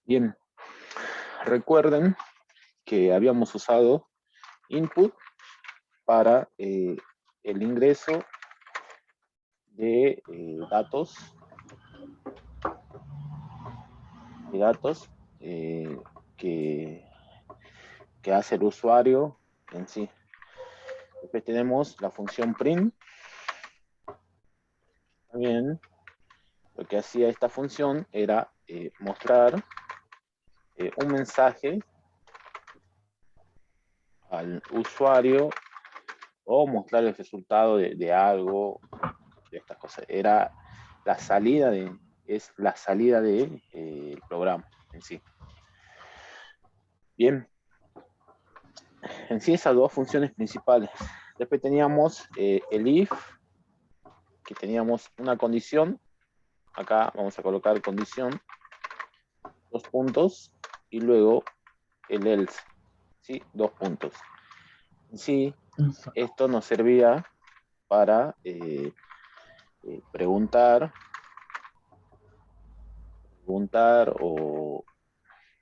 Bien, recuerden que habíamos usado input para el ingreso de datos que hace el usuario en sí. Después tenemos la función print. También lo que hacía esta función era mostrar un mensaje al usuario o mostrar el resultado de algo, de estas cosas. Era la salida es la salida del programa en sí. Bien, en sí esas dos funciones principales. Después teníamos el if, que teníamos una condición. Acá vamos a colocar condición, dos puntos, y luego el else, ¿sí? Dos puntos. En sí, esto nos servía para preguntar o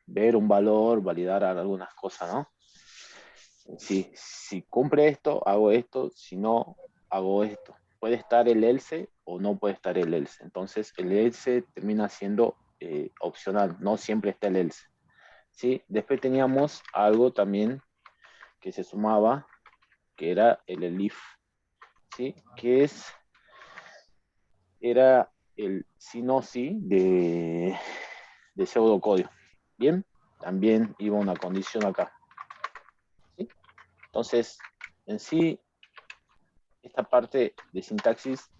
ver un valor, validar algunas cosas, ¿no? Si cumple esto, hago esto, si no, hago esto. Puede estar el else o no puede estar el else. Entonces, el else termina siendo opcional, no siempre está el else. ¿Sí? Después teníamos algo también que se sumaba, que era el elif, ¿sí? Que era el sí no sí de pseudocódigo. Bien, también iba una condición acá. ¿Sí? Entonces, en sí, esta parte de sintaxis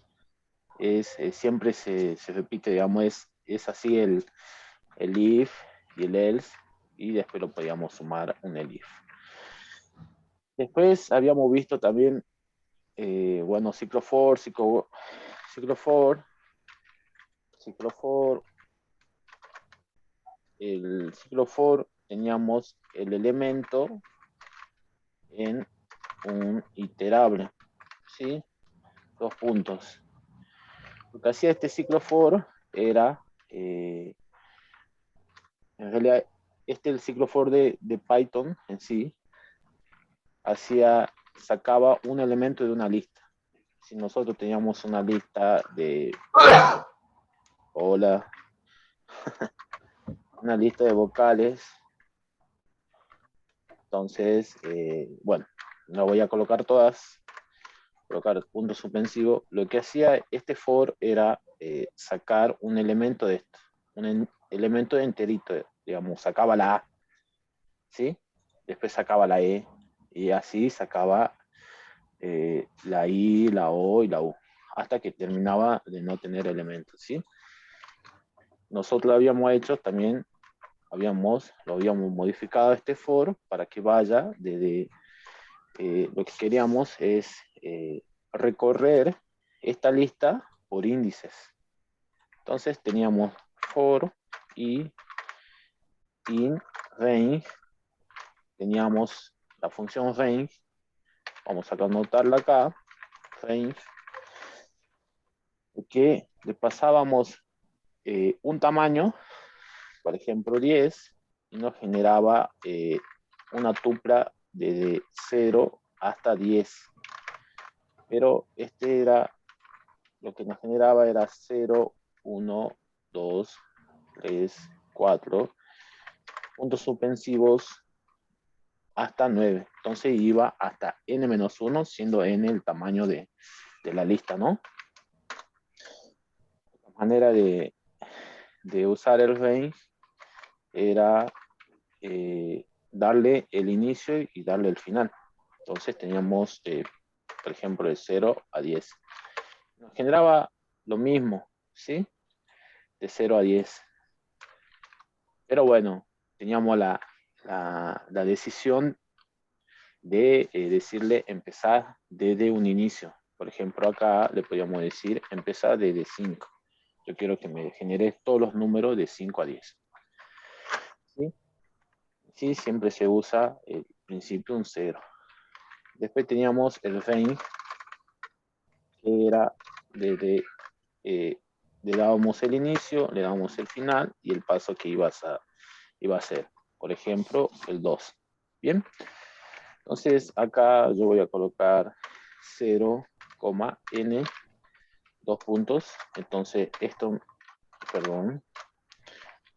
siempre se repite, digamos, es así el if y el else, y después lo podíamos sumar un elif. Después habíamos visto también, bueno, ciclo for, el ciclo for teníamos el elemento en un iterable, ¿sí? Dos puntos. Lo que hacía este ciclo for era, en realidad, el ciclo for de Python en sí, sacaba un elemento de una lista. Si nosotros teníamos una lista de, hola, una lista de vocales, entonces, bueno, no voy a colocar todas, colocar punto suspensivo. Lo que hacía este for era sacar un elemento de esto, un elemento enterito, digamos, sacaba la A, ¿sí? Después sacaba la E, y así sacaba la I, la O y la U, hasta que terminaba de no tener elementos, ¿sí? Nosotros lo habíamos hecho también, lo habíamos modificado este for para que vaya desde, lo que queríamos es recorrer esta lista por índices. Entonces teníamos for y in range, teníamos la función range, vamos a anotarla acá, range, que le pasábamos un tamaño, por ejemplo 10, y nos generaba una tupla desde 0 hasta 10. Pero lo que nos generaba era 0, 1, 2, 3, 4, puntos suspensivos hasta 9. Entonces iba hasta n-1, siendo n el tamaño de la lista, ¿no? La manera de usar el range era darle el inicio y darle el final. Entonces teníamos, por ejemplo, de 0 a 10. Nos generaba lo mismo, ¿sí? De 0 a 10. Pero bueno, teníamos la decisión de decirle empezar desde un inicio. Por ejemplo, acá le podíamos decir empezar desde 5. Yo quiero que me genere todos los números de 5 a 10. ¿Sí? Sí, siempre se usa el principio un 0. Después teníamos el range, que era desde, le dábamos el inicio, le dábamos el final y el paso que ibas a iba a ser, por ejemplo, el 2. Bien, entonces acá yo voy a colocar 0, n, 2 puntos. Entonces esto, perdón,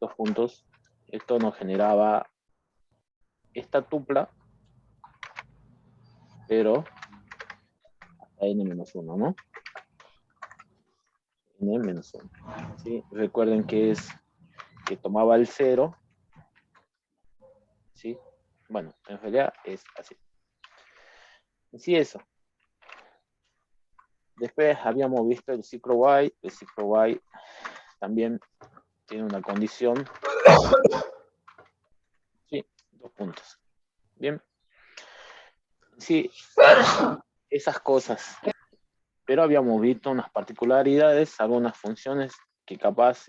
2 puntos, esto nos generaba esta tupla, pero hasta n-1, ¿no? n-1. ¿Sí? Recuerden que es que tomaba el 0, ¿sí? Bueno, en realidad es así. Así eso. Después habíamos visto el ciclo while. El ciclo while también tiene una condición. Sí, 2 puntos. Bien. Sí, esas cosas. Pero habíamos visto unas particularidades, algunas funciones que capaz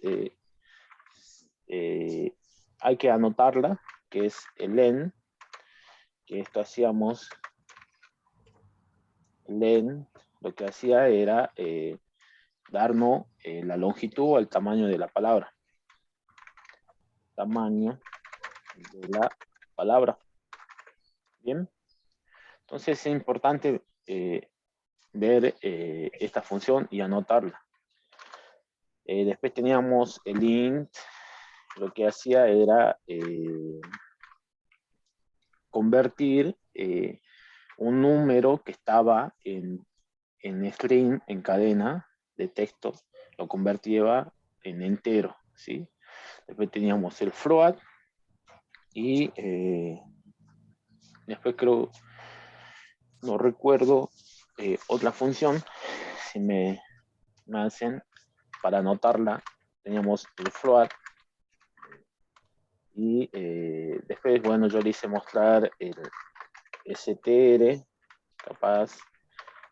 hay que anotarla, que es el len, que esto hacíamos, len, lo que hacía era darnos la longitud o el tamaño de la palabra. Tamaño de la palabra. Bien. Entonces es importante ver esta función y anotarla. Después teníamos el int, lo que hacía era convertir un número que estaba en string, en cadena de texto, lo convertía en entero, ¿sí? Después teníamos el float y después creo, no recuerdo, otra función, si me hacen para anotarla, teníamos el float y después, bueno, yo le hice mostrar el str, capaz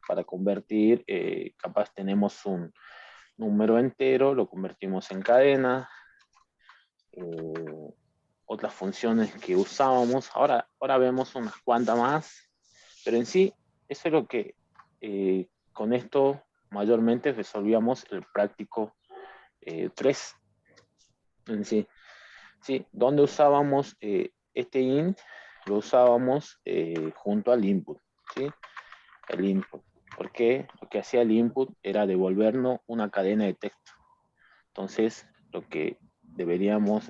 para convertir, capaz tenemos un número entero, lo convertimos en cadena, otras funciones que usábamos, ahora vemos unas cuantas más, pero en sí, eso es lo que con esto mayormente resolvíamos el práctico 3 en sí. ¿Sí? Donde usábamos este int, lo usábamos junto al input, ¿sí? El input, porque lo que hacía el input era devolvernos una cadena de texto. Entonces, lo que deberíamos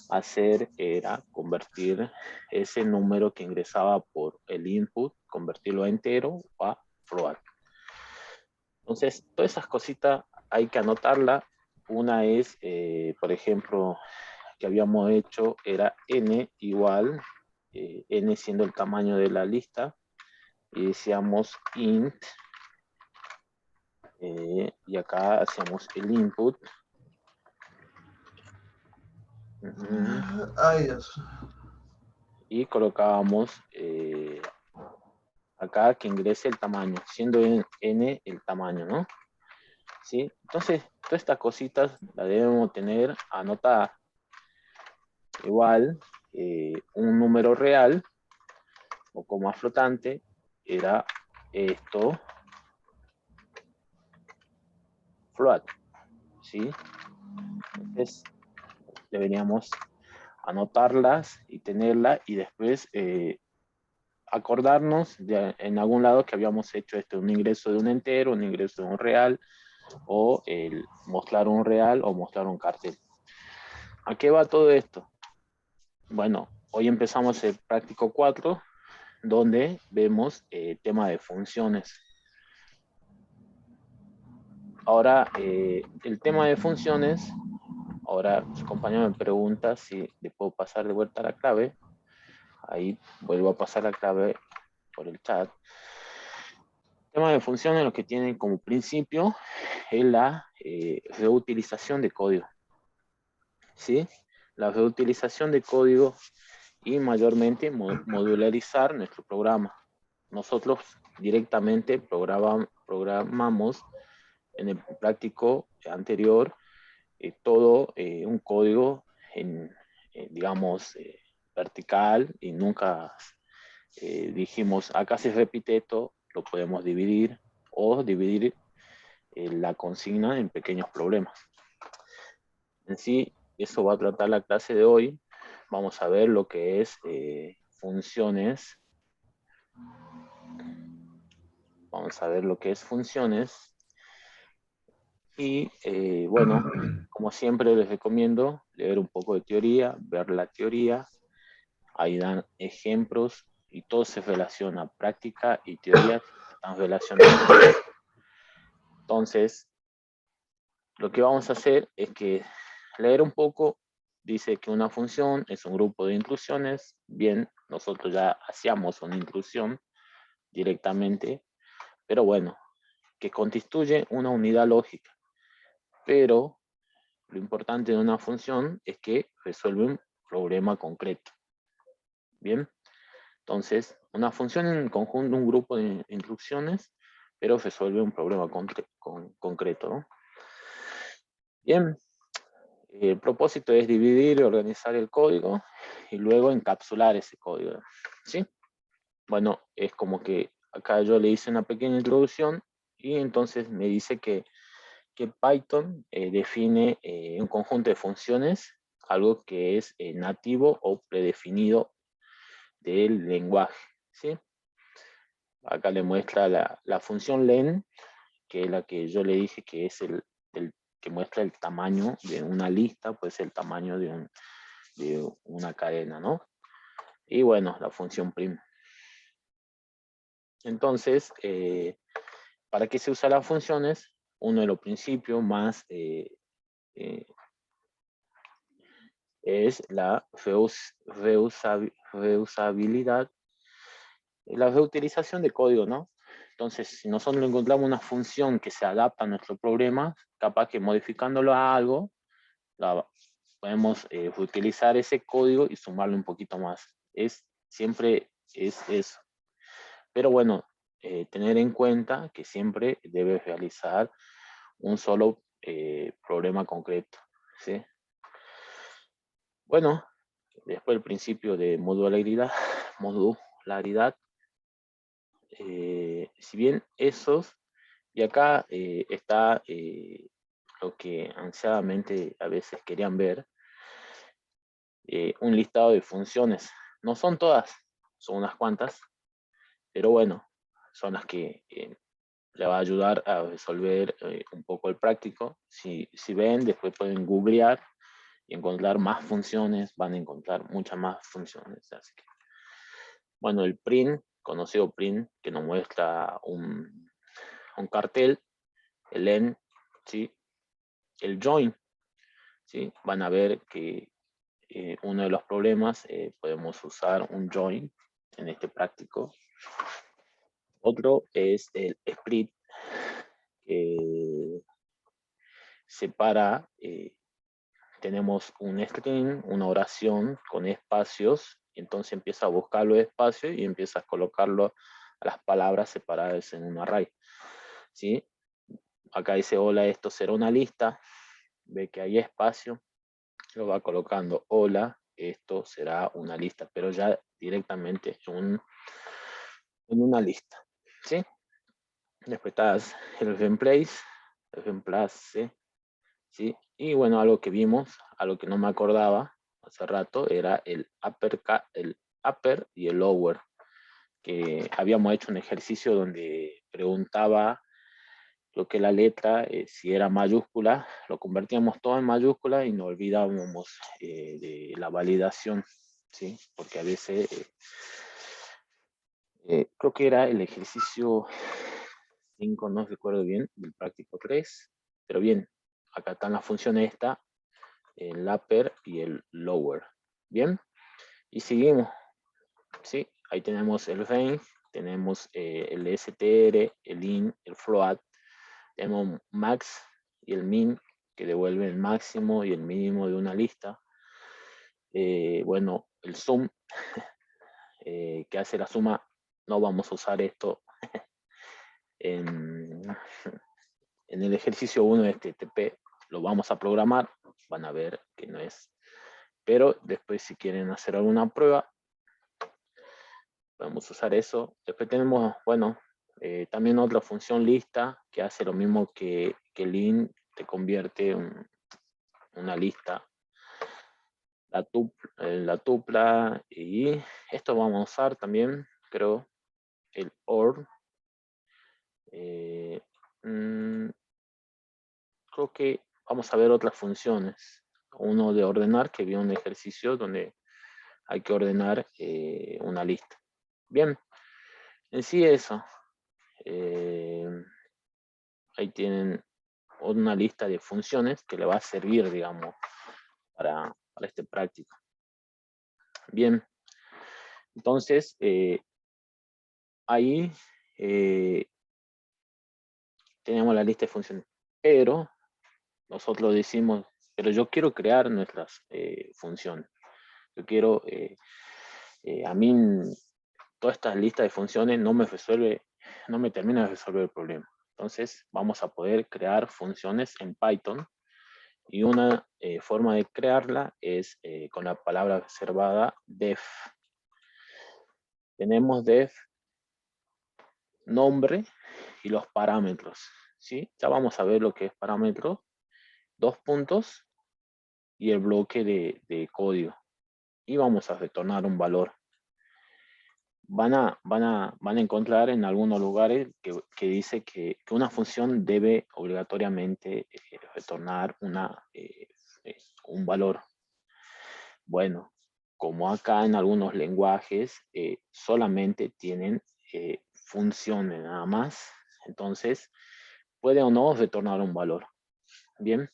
hacer era convertir ese número que ingresaba por el input, convertirlo a entero o a float. Entonces, todas esas cositas hay que anotarlas. Una es, por ejemplo, que habíamos hecho era n igual, n siendo el tamaño de la lista, y decíamos int, y acá hacíamos el input. Ay, Dios. Y colocábamos acá que ingrese el tamaño, siendo n el tamaño, ¿no? ¿Sí? Entonces, todas estas cositas las debemos tener anotadas. Igual, un número real o coma flotante era esto, float, ¿sí? Entonces, deberíamos anotarlas y tenerlas y después acordarnos en algún lado que habíamos hecho un ingreso de un entero, un ingreso de un real, o el mostrar un real o mostrar un cartel. ¿A qué va todo esto? Bueno, hoy empezamos el práctico 4, donde vemos tema de funciones. Ahora, el tema de funciones, ahora su compañero me pregunta si le puedo pasar de vuelta la clave. Ahí vuelvo a pasar la clave por el chat. El tema de funciones lo que tienen como principio es la reutilización de código. ¿Sí? La reutilización de código y mayormente modularizar nuestro programa. Nosotros directamente programamos en el práctico anterior todo un código en, digamos, vertical y nunca dijimos, acá se repite esto, lo podemos dividir o dividir la consigna en pequeños problemas. En sí, eso va a tratar la clase de hoy. Vamos a ver lo que es funciones. Vamos a ver lo que es funciones. Y bueno, como siempre les recomiendo leer un poco de teoría, ver la teoría. Ahí dan ejemplos y todo se relaciona. Práctica y teoría están relacionados. Entonces, lo que vamos a hacer es que leer un poco. Dice que una función es un grupo de inclusiones. Bien, nosotros ya hacíamos una inclusión directamente, pero bueno, que constituye una unidad lógica. Pero lo importante de una función es que resuelve un problema concreto. Bien, entonces una función en conjunto, un grupo de instrucciones, pero resuelve un problema concreto, ¿no? Bien, el propósito es dividir y organizar el código y luego encapsular ese código, ¿sí? Bueno, es como que acá yo le hice una pequeña introducción y entonces me dice que Python define un conjunto de funciones, algo que es nativo o predefinido del lenguaje, ¿sí? Acá le muestra la función len, que es la que yo le dije que es el que muestra el tamaño de una lista, pues el tamaño de una cadena, ¿no? Y bueno, la función prim. Entonces, ¿para qué se usan las funciones? Uno de los principios más es la reusabilidad, la reutilización de código, ¿no? Entonces, si nosotros encontramos una función que se adapta a nuestro problema, capaz que modificándolo a algo, podemos utilizar ese código y sumarle un poquito más. Siempre es eso. Pero bueno, tener en cuenta que siempre debes realizar un solo problema concreto, ¿sí? Bueno, después el principio de modularidad, si bien esos, y acá está lo que ansiadamente a veces querían ver, un listado de funciones. No son todas, son unas cuantas, pero bueno, son las que le va a ayudar a resolver un poco el práctico. Si ven, después pueden googlear y encontrar más funciones, van a encontrar muchas más funciones. Así que, bueno, el print, conocido print, que nos muestra un cartel, el len, ¿sí? El join, ¿sí? Van a ver que uno de los problemas podemos usar un join en este práctico. Otro es el split, que separa, tenemos un string, una oración con espacios, y entonces empieza a buscar los espacios y empieza a colocarlo a las palabras separadas en un array, ¿sí? Acá dice, hola, esto será una lista, ve que hay espacio, lo va colocando, hola, esto será una lista, pero ya directamente en una lista, ¿sí? Después está el reemplace, ¿sí? Y bueno, algo que vimos, algo que no me acordaba hace rato, era el upper y el lower, que habíamos hecho un ejercicio donde preguntaba lo que la letra, si era mayúscula, lo convertíamos todo en mayúscula y nos olvidábamos de la validación, ¿sí? Porque a veces, creo que era el ejercicio 5, no recuerdo bien, del práctico 3, pero bien, acá están las funciones esta, el upper y el lower. Bien, y seguimos, ¿sí? Ahí tenemos el range, tenemos el str, el in, el float, tenemos max y el min, que devuelve el máximo y el mínimo de una lista. Bueno, el sum, que hace la suma, no vamos a usar esto en el ejercicio 1 de este TP, lo vamos a programar, van a ver que no es. Pero después si quieren hacer alguna prueba, podemos usar eso. Después tenemos, bueno, también otra función lista que hace lo mismo que lin, te convierte una lista. la tupla, y esto vamos a usar también, creo, el OR. Creo que vamos a ver otras funciones. Uno de ordenar, que vi un ejercicio donde hay que ordenar una lista. Bien, en sí eso. Ahí tienen una lista de funciones que le va a servir, digamos, para este práctico. Bien, entonces ahí tenemos la lista de funciones, pero nosotros decimos, pero yo quiero crear nuestras funciones. Yo quiero, a mí, toda esta lista de funciones no me termina de resolver el problema. Entonces vamos a poder crear funciones en Python, y una forma de crearla es con la palabra reservada def. Tenemos def nombre y los parámetros, ¿sí? Ya vamos a ver lo que es parámetro, 2 puntos y el bloque de código, y vamos a retornar un valor. Van a encontrar en algunos lugares que dice que una función debe obligatoriamente retornar un valor. Bueno, como acá en algunos lenguajes solamente tienen funciones nada más, entonces puede o no retornar un valor. Bien,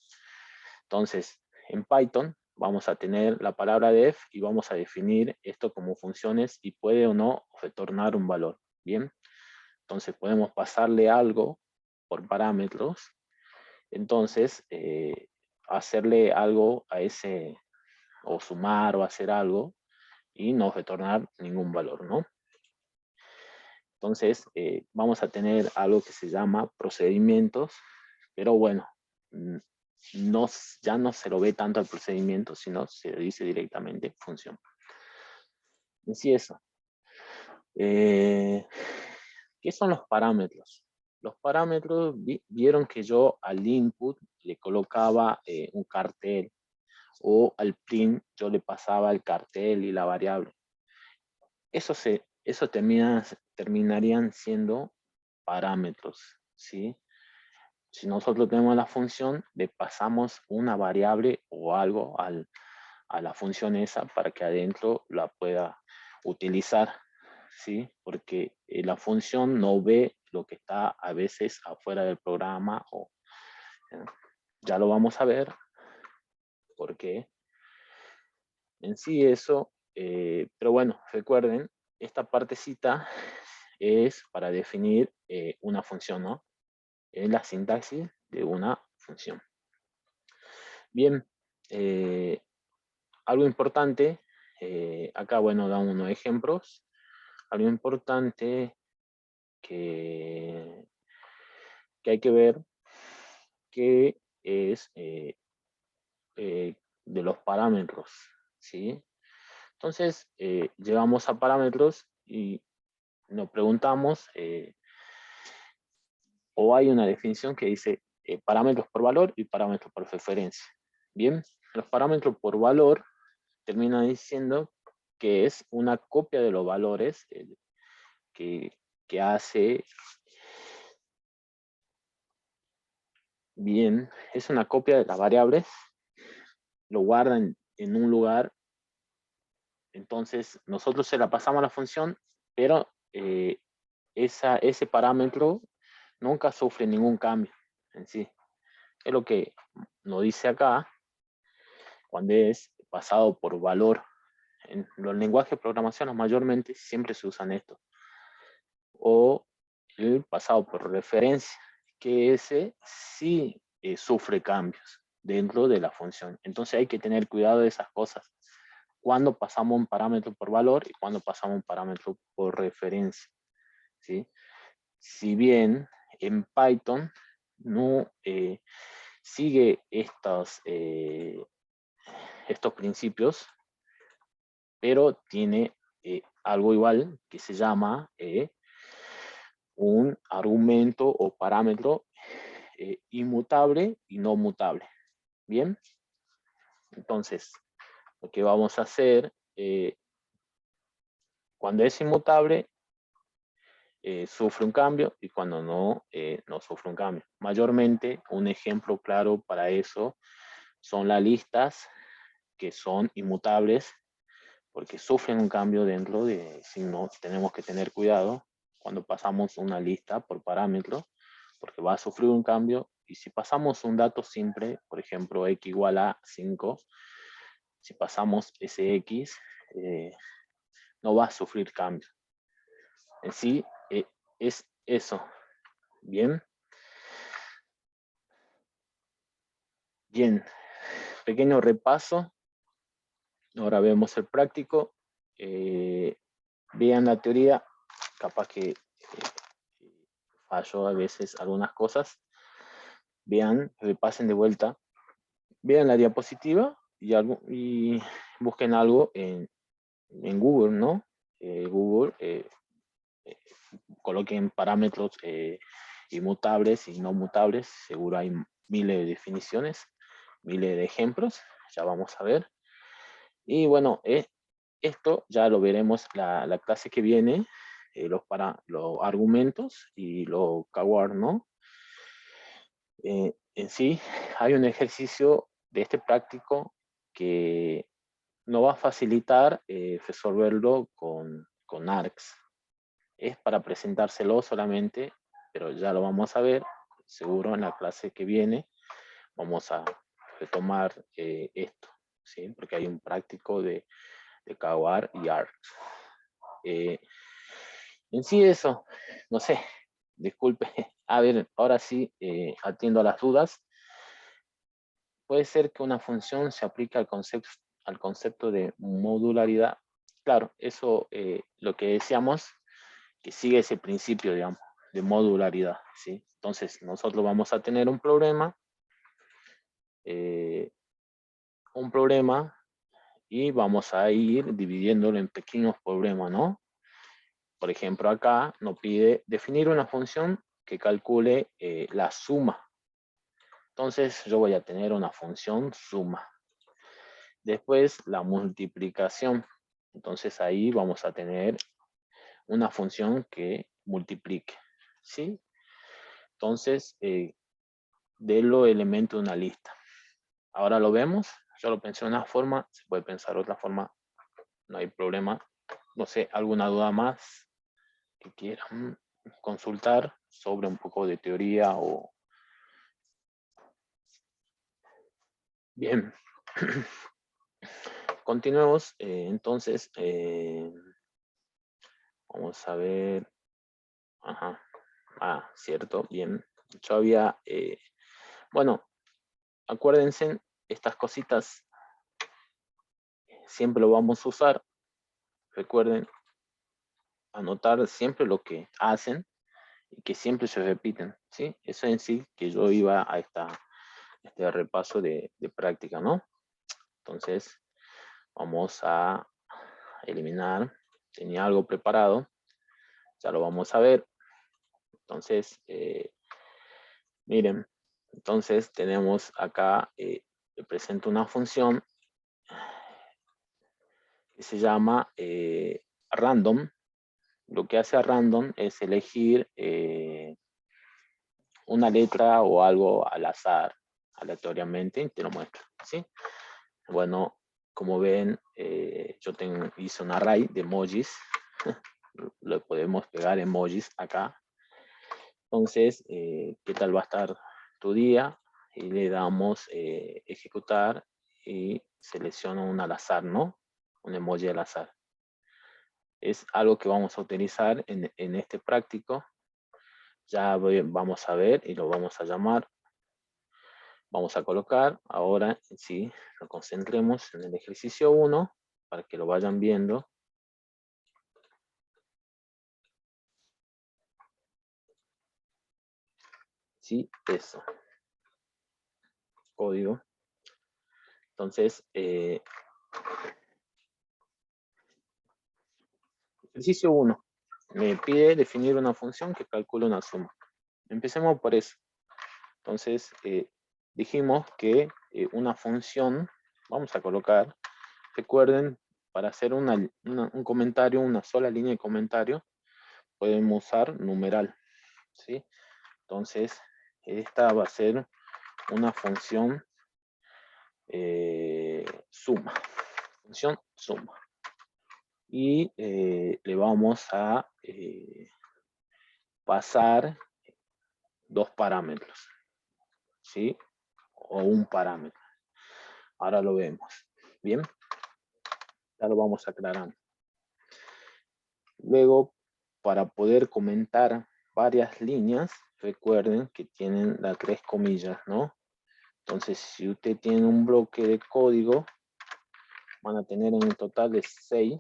entonces en Python vamos a tener la palabra def y vamos a definir esto como funciones y puede o no retornar un valor. Bien, entonces podemos pasarle algo por parámetros, entonces hacerle algo a ese, o sumar o hacer algo, y no retornar ningún valor, ¿no? Entonces vamos a tener algo que se llama procedimientos, pero bueno, no, ya no se lo ve tanto al procedimiento, sino se dice directamente función. En sí eso. ¿Qué son los parámetros? Los parámetros, vieron que yo al input le colocaba un cartel, o al print yo le pasaba el cartel y la variable. Eso terminarían siendo parámetros, ¿sí? Si nosotros tenemos la función, le pasamos una variable o algo a la función esa para que adentro la pueda utilizar, ¿sí? Porque la función no ve lo que está a veces afuera del programa, o ya lo vamos a ver, porque en sí eso, pero bueno, recuerden, esta partecita es para definir una función, ¿no? Es la sintaxis de una función. Bien, algo importante, acá, bueno, da unos ejemplos. Algo importante que hay que ver, que es de los parámetros, ¿sí? Entonces, llegamos a parámetros y nos preguntamos, o hay una definición que dice parámetros por valor y parámetros por referencia. Bien, los parámetros por valor termina diciendo que es una copia de los valores que hace. Bien, es una copia de las variables, lo guardan en un lugar, entonces nosotros se la pasamos a la función, pero ese parámetro nunca sufre ningún cambio en sí. Es lo que nos dice acá, cuando es pasado por valor. En los lenguajes de programación mayormente siempre se usan esto. O el pasado por referencia, que ese sí sufre cambios dentro de la función. Entonces hay que tener cuidado de esas cosas. Cuando pasamos un parámetro por valor y cuando pasamos un parámetro por referencia, ¿sí? Si bien en Python no sigue estos principios, pero tiene algo igual que se llama un argumento o parámetro inmutable y no mutable. Bien, entonces lo que vamos a hacer, cuando es inmutable, sufre un cambio, y cuando no, no sufre un cambio. Mayormente, un ejemplo claro para eso son las listas que son inmutables, porque sufren un cambio dentro de signos. Tenemos que tener cuidado cuando pasamos una lista por parámetro, porque va a sufrir un cambio. Y si pasamos un dato simple, por ejemplo, x igual a 5, si pasamos ese x, no va a sufrir cambio. En sí, es eso. Bien. Bien. Pequeño repaso. Ahora vemos el práctico. Vean la teoría. Capaz que fallo a veces algunas cosas. Vean, repasen de vuelta. Vean la diapositiva y busquen algo en Google, ¿no? Google, coloquen parámetros inmutables y no mutables. Seguro hay miles de definiciones, miles de ejemplos. Ya vamos a ver. Y bueno, esto ya lo veremos la clase que viene, los argumentos y los keyword, ¿no? En sí, hay un ejercicio de este práctico que nos va a facilitar resolverlo con ARCS. Es para presentárselo solamente, pero ya lo vamos a ver. Seguro en la clase que viene vamos a retomar esto, ¿sí? Porque hay un práctico de KWAR y ARCS. En sí eso, no sé, disculpe. A ver, ahora sí, atiendo a las dudas. Puede ser que una función se aplique al concepto de modularidad. Claro, eso lo que decíamos, que sigue ese principio, digamos, de modularidad, ¿sí? Entonces, nosotros vamos a tener un problema y vamos a ir dividiéndolo en pequeños problemas, ¿no? Por ejemplo, acá nos pide definir una función que calcule la suma. Entonces, yo voy a tener una función suma. Después, la multiplicación. Entonces, ahí vamos a tener una función que multiplique, ¿sí? Entonces, de los elementos de una lista. Ahora lo vemos. Yo lo pensé de una forma, se puede pensar de otra forma, no hay problema. No sé, ¿alguna duda más que quieran consultar sobre un poco de teoría o... Bien. Continuemos. Entonces, vamos a ver. Ajá. Ah, cierto. Bien. Yo había... bueno, acuérdense, estas cositas siempre lo vamos a usar. Recuerden anotar siempre lo que hacen y que siempre se repiten, ¿sí? Eso en sí que yo iba a este repaso de práctica, ¿no? Entonces, vamos a eliminar. Tenía algo preparado, ya lo vamos a ver. Entonces, miren, entonces tenemos acá, le presento una función que se llama random. Lo que hace a random es elegir una letra o algo al azar, aleatoriamente, y te lo muestro, ¿sí? Bueno, como ven, yo hice un array de emojis. Le podemos pegar emojis acá. Entonces, ¿qué tal va a estar tu día? Y le damos ejecutar y selecciono un al azar, ¿no? Un emoji al azar. Es algo que vamos a utilizar en este práctico. Ya vamos a ver y lo vamos a llamar. Vamos a colocar ahora, sí, nos concentremos en el ejercicio 1 para que lo vayan viendo. Sí, eso. Código. Entonces, ejercicio 1. Me pide definir una función que calcule una suma. Empecemos por eso. Entonces, dijimos que una función, vamos a colocar recuerden, para hacer un comentario, una sola línea de comentario, podemos usar numeral, ¿sí? Entonces, esta va a ser una función suma. Función suma. Y le vamos a pasar dos parámetros, ¿sí? O un parámetro. Ahora lo vemos. Bien. Ya lo vamos aclarando. Luego, para poder comentar varias líneas, recuerden que tienen las 3 comillas, ¿no? Entonces, si usted tiene un bloque de código, van a tener en total de 6.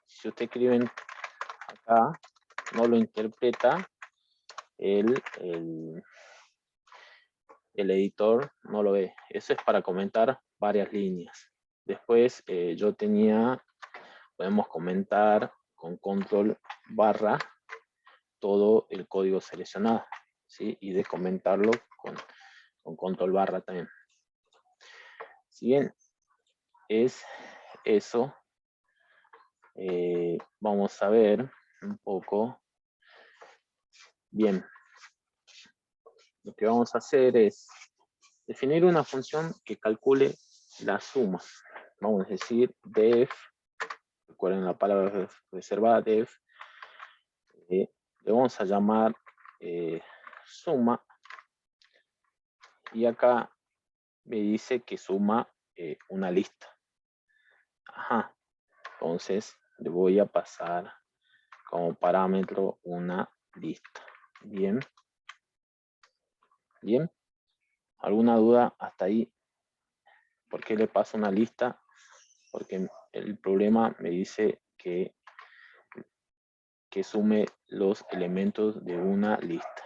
Si usted escribe acá, no lo interpreta, el editor no lo ve. Eso es para comentar varias líneas. Después podemos comentar con control barra todo el código seleccionado, ¿sí? Y de comentarlo con control barra también. Si bien es eso, vamos a ver un poco. Bien, lo que vamos a hacer es definir una función que calcule la suma. Vamos a decir def, recuerden la palabra reservada def, le vamos a llamar suma, y acá me dice que suma una lista. Ajá, entonces le voy a pasar como parámetro una lista. Bien. Bien. ¿Alguna duda hasta ahí? ¿Por qué le paso una lista? Porque el problema me dice que sume los elementos de una lista,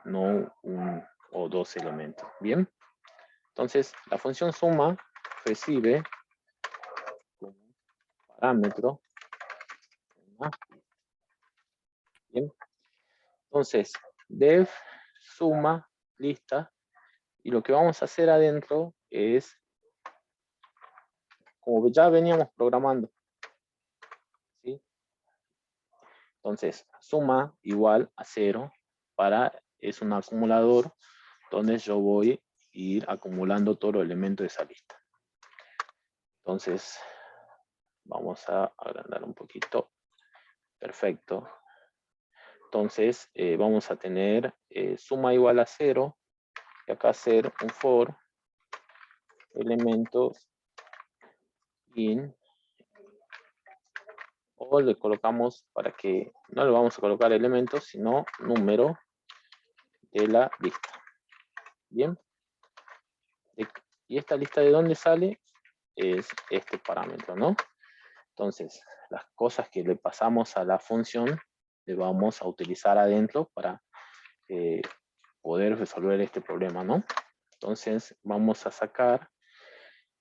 no un o dos elementos. Bien. Entonces, la función suma recibe como parámetro una lista. Bien. Entonces, def suma lista, y lo que vamos a hacer adentro es, como ya veníamos programando, ¿sí? Entonces, suma igual a 0 es un acumulador donde yo voy a ir acumulando todos los elementos de esa lista. Entonces, vamos a agrandar un poquito. Perfecto. Entonces, vamos a tener suma igual a 0, y acá hacer un for elementos in, o le colocamos, para que no le vamos a colocar elementos, sino número de la lista. Bien. Y esta lista, ¿de dónde sale? Es este parámetro, ¿no? Entonces, las cosas que le pasamos a la función, le vamos a utilizar adentro para poder resolver este problema, ¿no? Entonces, vamos a sacar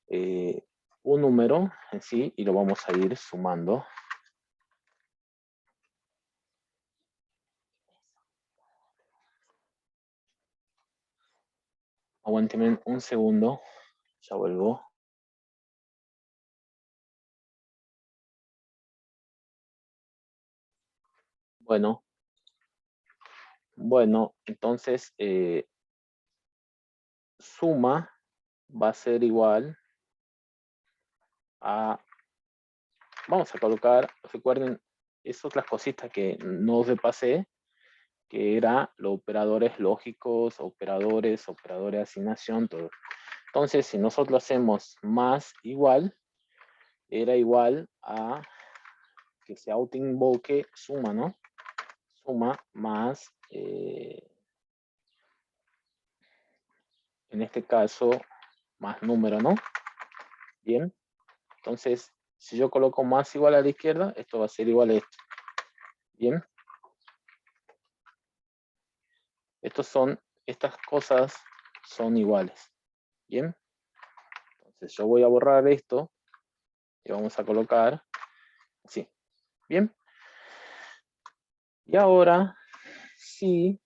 un número en sí y lo vamos a ir sumando. Aguánteme un segundo, ya vuelvo. Bueno, entonces suma va a ser igual a, vamos a colocar, recuerden, es otras cositas que no repasé, que era los operadores lógicos, operadores de asignación, todo. Entonces, si nosotros hacemos más igual, era igual a que se autoinvoque suma, ¿no? Suma más, en este caso, más número, ¿no? Bien. Entonces, si yo coloco más igual a la izquierda, esto va a ser igual a esto. Bien. Estas cosas son iguales. Bien. Entonces yo voy a borrar esto y vamos a colocar así. Bien. Y ahora, si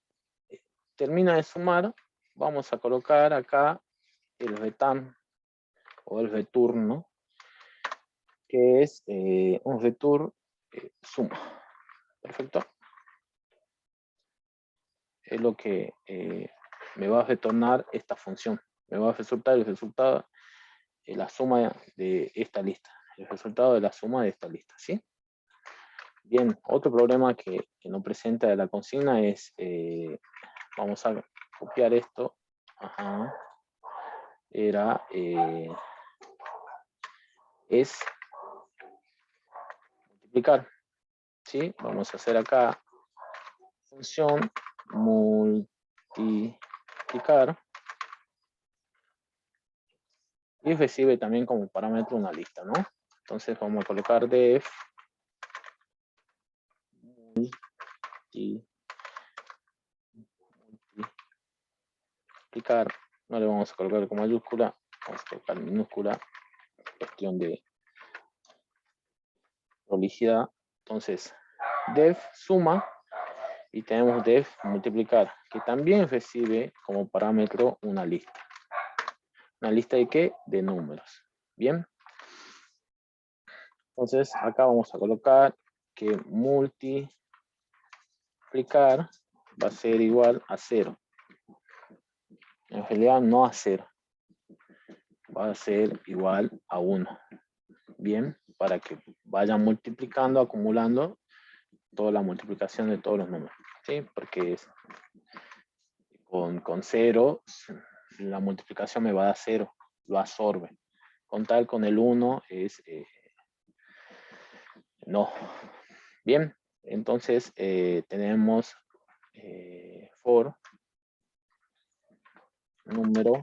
termina de sumar, vamos a colocar acá el return o el return, ¿no? que es un return suma. Perfecto. Es lo que me va a retornar esta función. Me va a resultar el resultado de la suma de esta lista. El resultado de la suma de esta lista, ¿sí? Bien, otro problema que no presenta de la consigna es, vamos a copiar esto. Ajá. Era, es multiplicar, ¿sí? Vamos a hacer acá función multiplicar y recibe también como parámetro una lista, ¿no? Entonces vamos a colocar def multiplicar, no le vamos a colocar con mayúscula, vamos a colocar minúscula, cuestión de prolicidad. Entonces def suma y tenemos def multiplicar, que también recibe como parámetro una lista. ¿Una lista de qué? De números. Bien. Entonces acá vamos a colocar que multiplicar va a ser igual a 0. En realidad no a 0. Va a ser igual a 1. Bien, para que vayan multiplicando, acumulando toda la multiplicación de todos los números. ¿Sí? Porque con 0 la multiplicación me va a dar 0. Lo absorbe. Contar con el 1 es no. Bien, entonces tenemos for número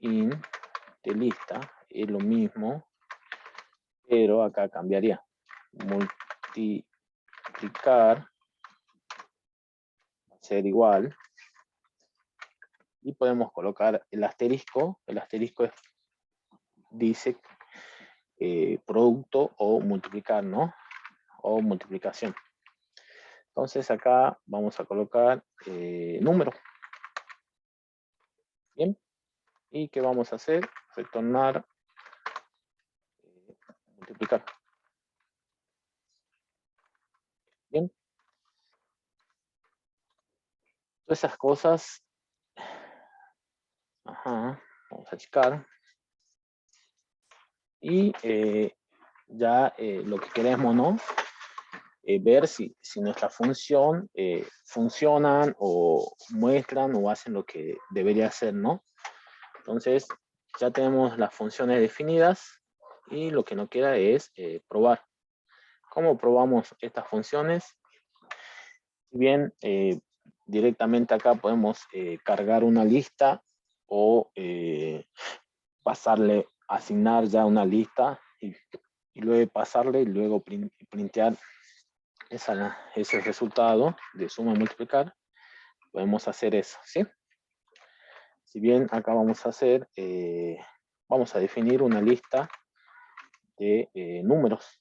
in de lista, es lo mismo, pero acá cambiaría. Multiplicar va a ser igual. Y podemos colocar el asterisco. El asterisco dice producto o multiplicar, ¿no? O multiplicación. Entonces acá vamos a colocar número. Bien. ¿Y qué vamos a hacer? Retornar multiplicar. Bien. Todas esas cosas. Ajá. Vamos a checar. Y ya lo que queremos, ¿no? Ver si nuestra función funcionan o muestran o hacen lo que debería hacer, ¿no? Entonces, ya tenemos las funciones definidas y lo que nos queda es probar. ¿Cómo probamos estas funciones? Si bien directamente acá podemos cargar una lista o pasarle, asignar ya una lista y luego pasarle y luego printear ese resultado de suma y multiplicar, podemos hacer eso, ¿sí? Si bien acá vamos a hacer, vamos a definir una lista de números.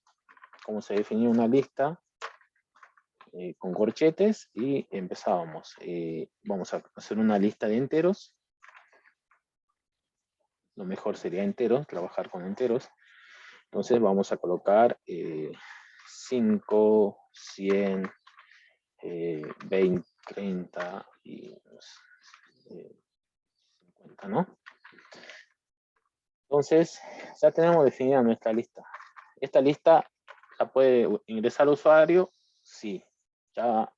Como se define una lista con corchetes y empezábamos. Vamos a hacer una lista de enteros. Lo mejor sería enteros, trabajar con enteros. Entonces vamos a colocar 5, 100, 20, 30 y 50, ¿no? Entonces, ya tenemos definida nuestra lista. Esta lista la puede ingresar el usuario, sí. Ya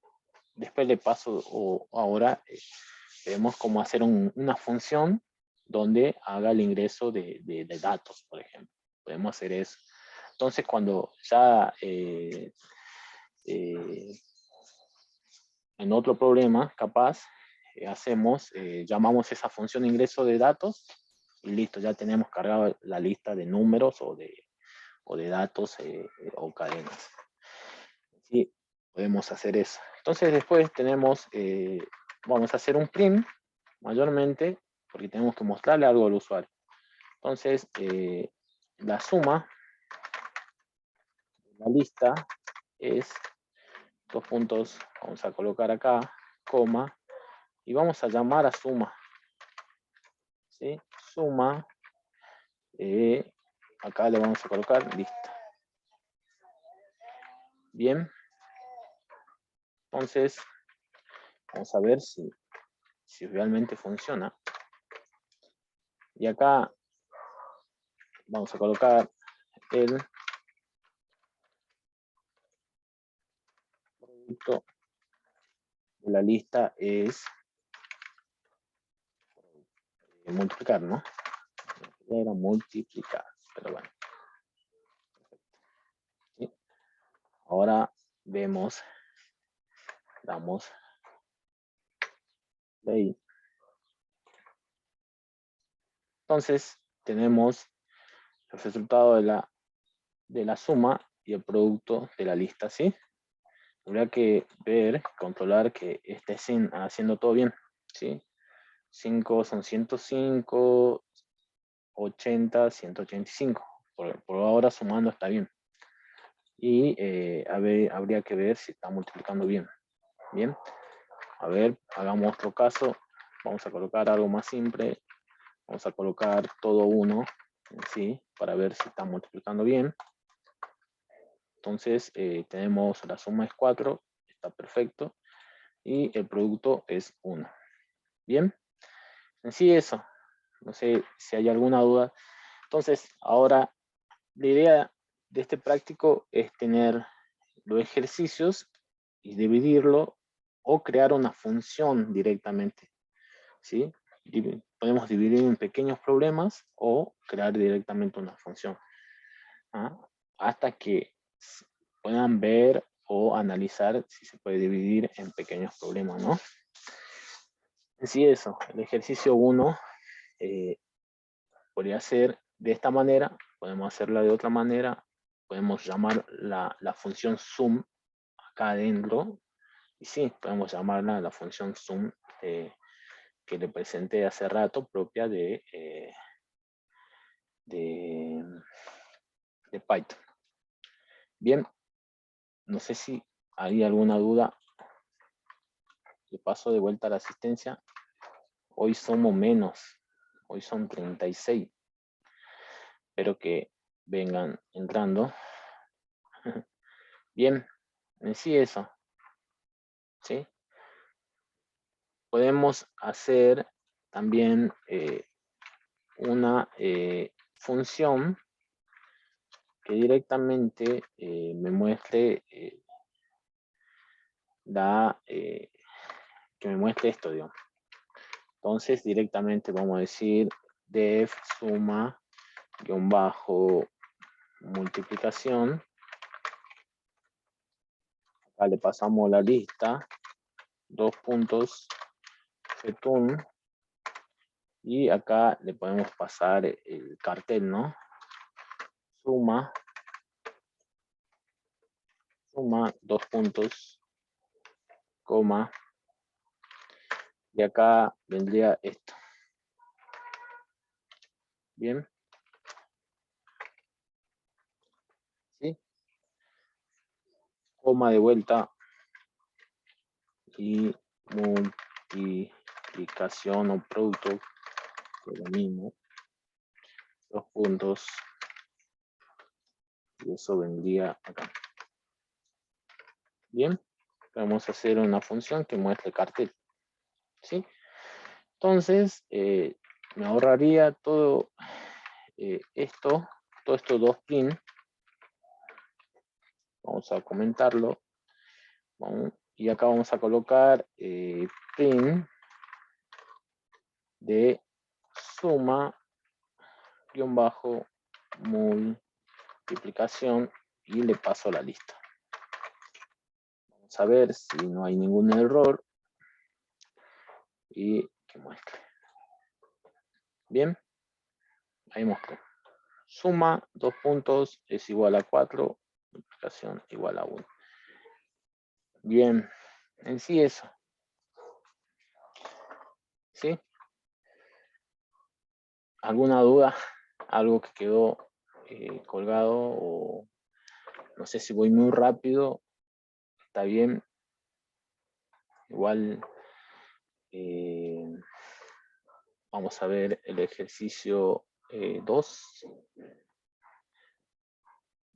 después le paso, o ahora vemos cómo hacer una función donde haga el ingreso de datos, por ejemplo. Podemos hacer eso. Entonces, cuando ya en otro problema, capaz, llamamos esa función ingreso de datos y listo, ya tenemos cargado la lista de números o de datos o cadenas. Sí, podemos hacer eso. Entonces después tenemos, vamos a hacer un print mayormente porque tenemos que mostrarle algo al usuario. Entonces, la suma de la lista es dos puntos, vamos a colocar acá, coma, y vamos a llamar a suma. ¿Sí? Suma acá le vamos a colocar lista. Bien. Entonces, vamos a ver si realmente funciona. Y acá vamos a colocar el producto de la lista es multiplicar, ¿no? Era multiplicar, pero bueno. ¿Sí? Ahora vemos, damos play. Entonces tenemos el resultado de la suma y el producto de la lista, ¿sí? Habría que ver, controlar que esté haciendo todo bien, ¿sí? 5 son 105, 80, 185. Por ahora sumando está bien. Y habría que ver si está multiplicando bien. Bien. A ver, hagamos otro caso. Vamos a colocar algo más simple. Vamos a colocar todo 1 en sí para ver si está multiplicando bien. Entonces tenemos la suma es 4, está perfecto. Y el producto es 1. Bien. En sí eso. No sé si hay alguna duda. Entonces, ahora la idea de este práctico es tener los ejercicios y dividirlo o crear una función directamente, ¿sí? Podemos dividir en pequeños problemas o crear directamente una función, ¿ah? Hasta que puedan ver o analizar si se puede dividir en pequeños problemas, ¿no? Así eso, el ejercicio 1 podría ser de esta manera, podemos hacerla de otra manera, podemos llamar la función sum acá adentro, y sí, podemos llamarla la función sum que le presenté hace rato, propia de Python. Bien, no sé si hay alguna duda. Le paso de vuelta a la asistencia. Hoy somos menos, hoy son 36. Espero que vengan entrando. Bien, en sí eso, ¿sí? Podemos hacer también una función que directamente me muestre que me muestre esto, digamos. Entonces directamente vamos a decir def suma guión bajo multiplicación. Acá le pasamos la lista, 2 puntos fetun, y acá le podemos pasar el cartel, ¿no? Suma, 2 puntos, coma, y acá vendría esto. Bien. ¿Sí? Coma de vuelta y multiplicación o producto, que es lo mismo. 2 puntos. Y eso vendría acá. Bien. Vamos a hacer una función que muestre el cartel. ¿Sí? Entonces, me ahorraría todo todos estos dos print. Vamos a comentarlo. Y acá vamos a colocar print de suma guión bajo multiplicación y le paso la lista. Vamos a ver si no hay ningún error y que muestre. Bien, ahí mostró. Suma 2 puntos es igual a 4, multiplicación igual a 1. Bien, en sí eso. ¿Sí? ¿Alguna duda? ¿Algo que quedó colgado? O no sé si voy muy rápido. Está bien. Igual vamos a ver el ejercicio 2.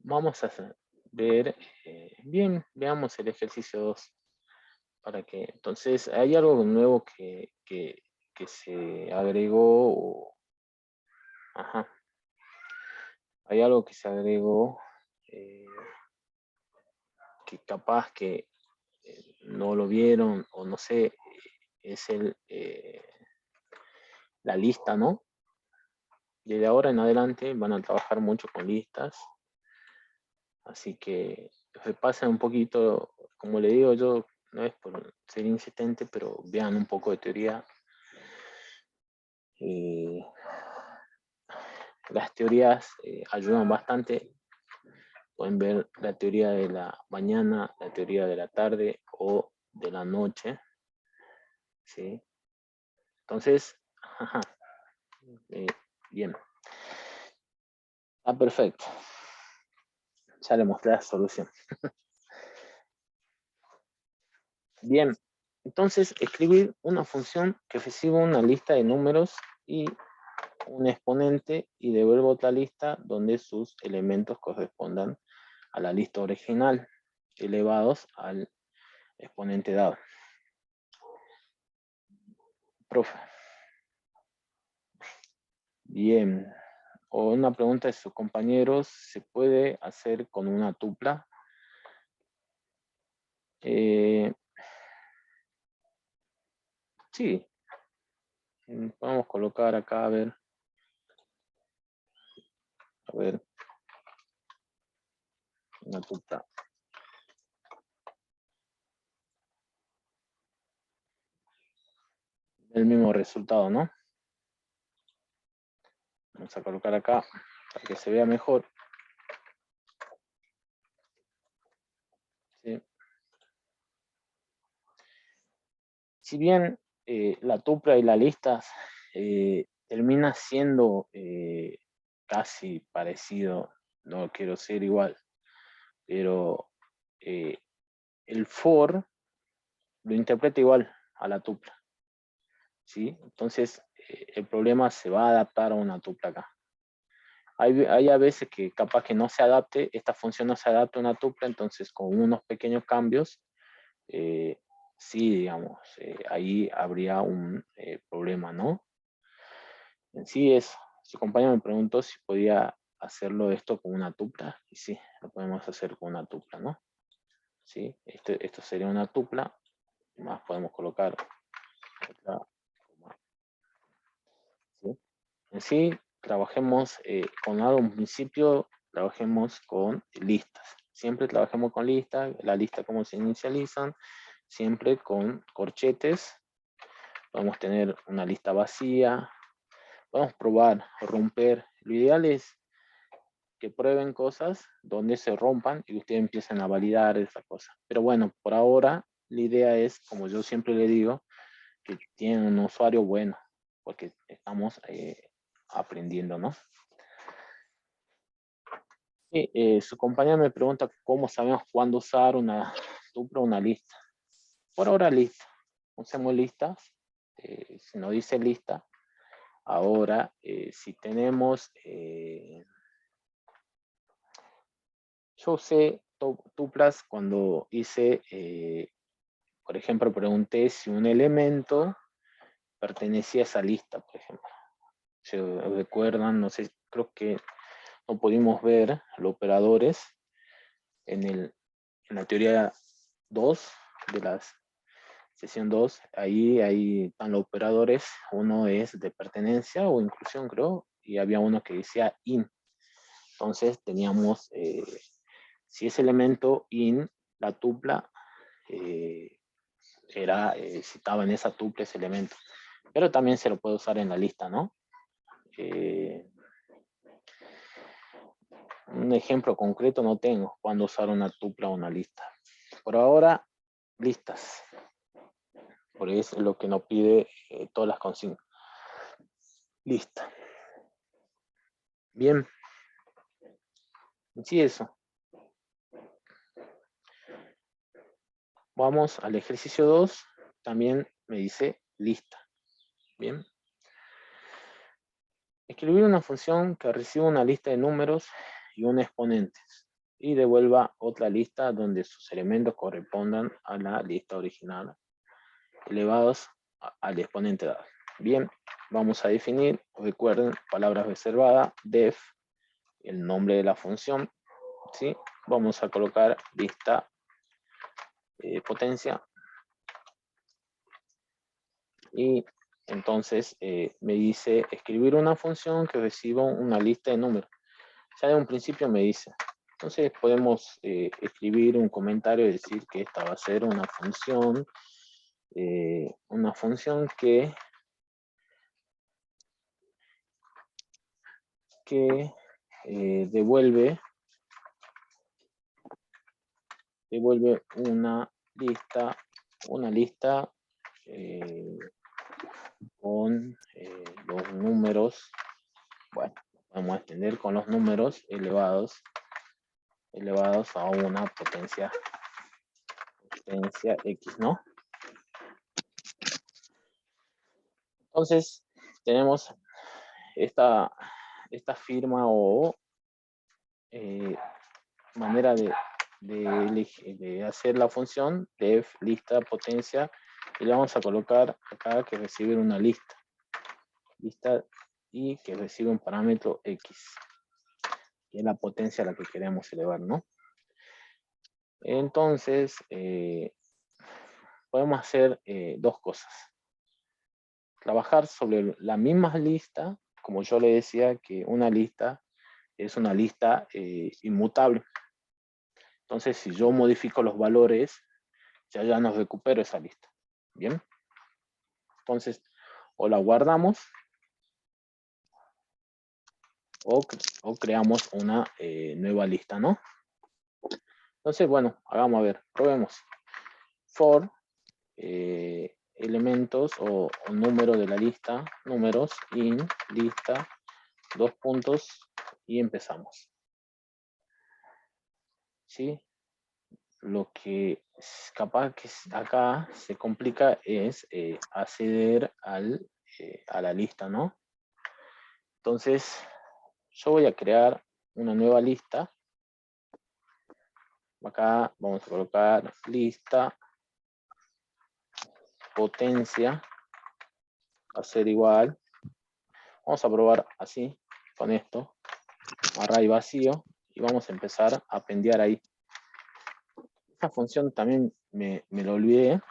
vamos a ver, bien, veamos el ejercicio 2. Para que, entonces, hay algo nuevo que se agregó, ajá, hay algo que se agregó, que capaz que no lo vieron, o no sé, es la lista, ¿no? Desde ahora en adelante van a trabajar mucho con listas, así que repasen un poquito, como le digo yo, no es por ser insistente, pero vean un poco de teoría. Las teorías ayudan bastante. Pueden ver la teoría de la mañana, la teoría de la tarde o de la noche. ¿Sí? Entonces, ajá, bien. Está perfecto. Ya le mostré la solución. Bien, entonces escribir una función que reciba una lista de números y un exponente y devuelva otra lista donde sus elementos correspondan a la lista original elevados al exponente dado. Profe. Bien. O una pregunta de sus compañeros, ¿se puede hacer con una tupla? Sí. Podemos colocar acá, a ver. Una tupla. El mismo resultado, ¿no? Vamos a colocar acá para que se vea mejor. ¿Sí? Si bien la tupla y la lista termina siendo casi parecido, no quiero ser igual, pero el for lo interpreta igual a la tupla. ¿Sí? Entonces, el problema se va a adaptar a una tupla acá. Hay a veces que capaz que no se adapte, esta función no se adapta a una tupla, entonces con unos pequeños cambios, sí, digamos, ahí habría un problema, ¿no? En sí es, su compañero me preguntó si podía hacerlo esto con una tupla, y sí, lo podemos hacer con una tupla, ¿no? ¿Sí? Esto sería una tupla, más podemos colocar otra, ¿sí? En sí, trabajemos con algo en principio, trabajemos con listas. Siempre trabajemos con listas, la lista cómo se inicializan, siempre con corchetes. Podemos tener una lista vacía, podemos probar, romper. Lo ideal es que prueben cosas donde se rompan y ustedes empiecen a validar esa cosa. Pero bueno, por ahora la idea es, como yo siempre le digo, que tienen un usuario bueno, porque estamos aprendiendo, ¿no? Sí, su compañera me pregunta cómo sabemos cuándo usar una tupla o una lista. Por ahora lista. Usemos listas. Si no dice lista, ahora si tenemos, yo usé tuplas cuando hice, por ejemplo, pregunté si un elemento pertenecía a esa lista, por ejemplo. Si recuerdan, no sé, creo que no pudimos ver los operadores en la teoría 2 de la sesión 2. Ahí están los operadores. Uno es de pertenencia o inclusión, creo, y había uno que decía in. Entonces teníamos, si ese elemento in, la tupla, si estaba en esa tupla ese elemento. Pero también se lo puede usar en la lista, ¿no? Un ejemplo concreto no tengo cuando usar una tupla o una lista. Por ahora, listas. Porque es lo que nos pide todas las consignas. Lista. Bien. Sí, eso. Vamos al ejercicio 2. También me dice lista. Bien. Escribir una función que reciba una lista de números y un exponente. y devuelva otra lista donde sus elementos correspondan a la lista original, elevados al exponente dado. Bien, vamos a definir, recuerden, palabras reservadas, def, el nombre de la función, ¿sí? Vamos a colocar lista potencia, y entonces me dice escribir una función que reciba una lista de números. Ya de un principio me dice. Entonces podemos escribir un comentario y decir que esta va a ser una función que devuelve una lista con los números, bueno, podemos extender con los números elevados a una potencia X, ¿no? Entonces tenemos esta firma o manera de hacer la función def lista potencia, y le vamos a colocar acá que recibe una lista y que recibe un parámetro X, que es la potencia a la que queremos elevar, ¿no? Entonces podemos hacer dos cosas: trabajar sobre la misma lista, como yo le decía que una lista es una lista inmutable. Entonces, si yo modifico los valores, ya no recupero esa lista. Bien. Entonces, o la guardamos o creamos una nueva lista, ¿no? Entonces, bueno, hagamos a ver, probemos. For elementos o número de la lista, números, in, lista, dos puntos, y empezamos. ¿Sí? Lo que capaz que acá se complica es acceder a la lista, ¿no? Entonces, yo voy a crear una nueva lista. Acá vamos a colocar lista potencia, va a ser igual. Vamos a probar así, con esto, array vacío, y vamos a empezar a pendear ahí. Esta función también me lo olvidé.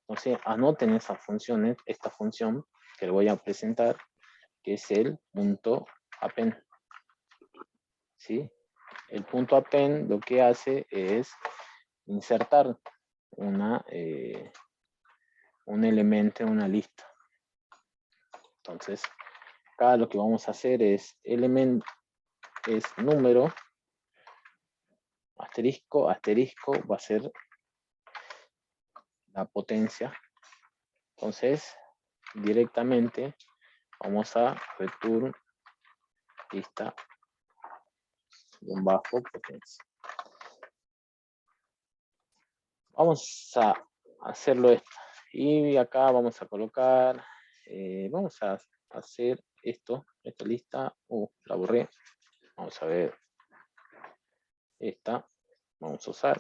Entonces, anoten esas funciones, esta función que le voy a presentar, que es el punto append. ¿Sí? El punto append lo que hace es insertar un elemento en una lista. Entonces, acá lo que vamos a hacer es número, asterisco, va a ser la potencia. Entonces, directamente vamos a return lista bajo potencia. Vamos a hacerlo esto. Y acá vamos a colocar, vamos a hacer esto, esta lista. La borré. Vamos a ver esta. Vamos a usar.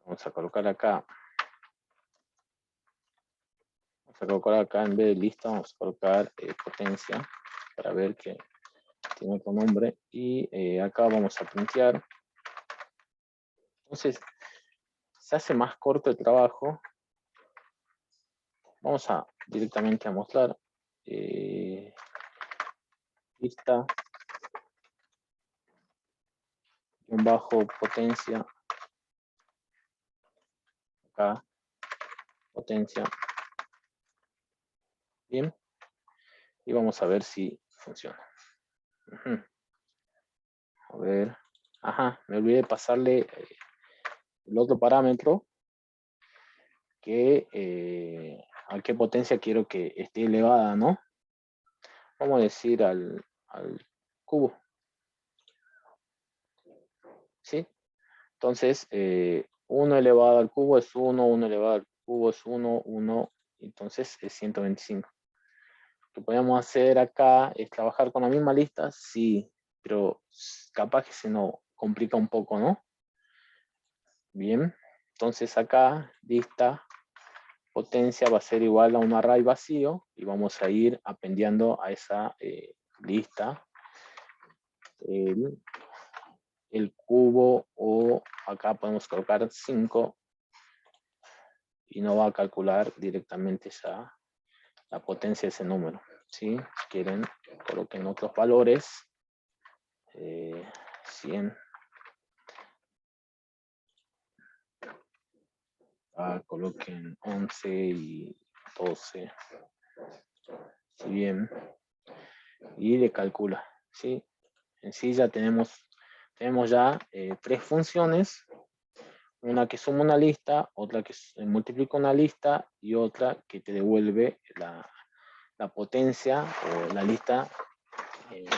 Vamos a colocar acá. Vamos a colocar acá en vez de lista, vamos a colocar potencia para ver que tiene otro nombre. Y acá vamos a printear. Entonces, se hace más corto el trabajo. Vamos a directamente a mostrar lista bajo potencia, acá potencia. Bien, y vamos a ver si funciona. A ver, me olvidé pasarle el otro parámetro, que a qué potencia quiero que esté elevada, ¿no? Vamos a decir al cubo. ¿Sí? Entonces, 1 elevado al cubo es 1, 1 elevado al cubo es 1, 1, entonces es 125. Lo que podemos hacer acá es trabajar con la misma lista, sí, pero capaz que se nos complica un poco, ¿no? Bien, entonces acá lista potencia va a ser igual a un array vacío y vamos a ir apendiendo a esa lista el cubo, o acá podemos colocar 5 y no va a calcular directamente la potencia de ese número, ¿sí? Si quieren, coloquen otros valores, 100. Coloquen 11 y 12, si bien, y le calcula, ¿sí? En sí ya tenemos ya 3 funciones, una que suma una lista, otra que multiplica una lista y otra que te devuelve la potencia o la lista,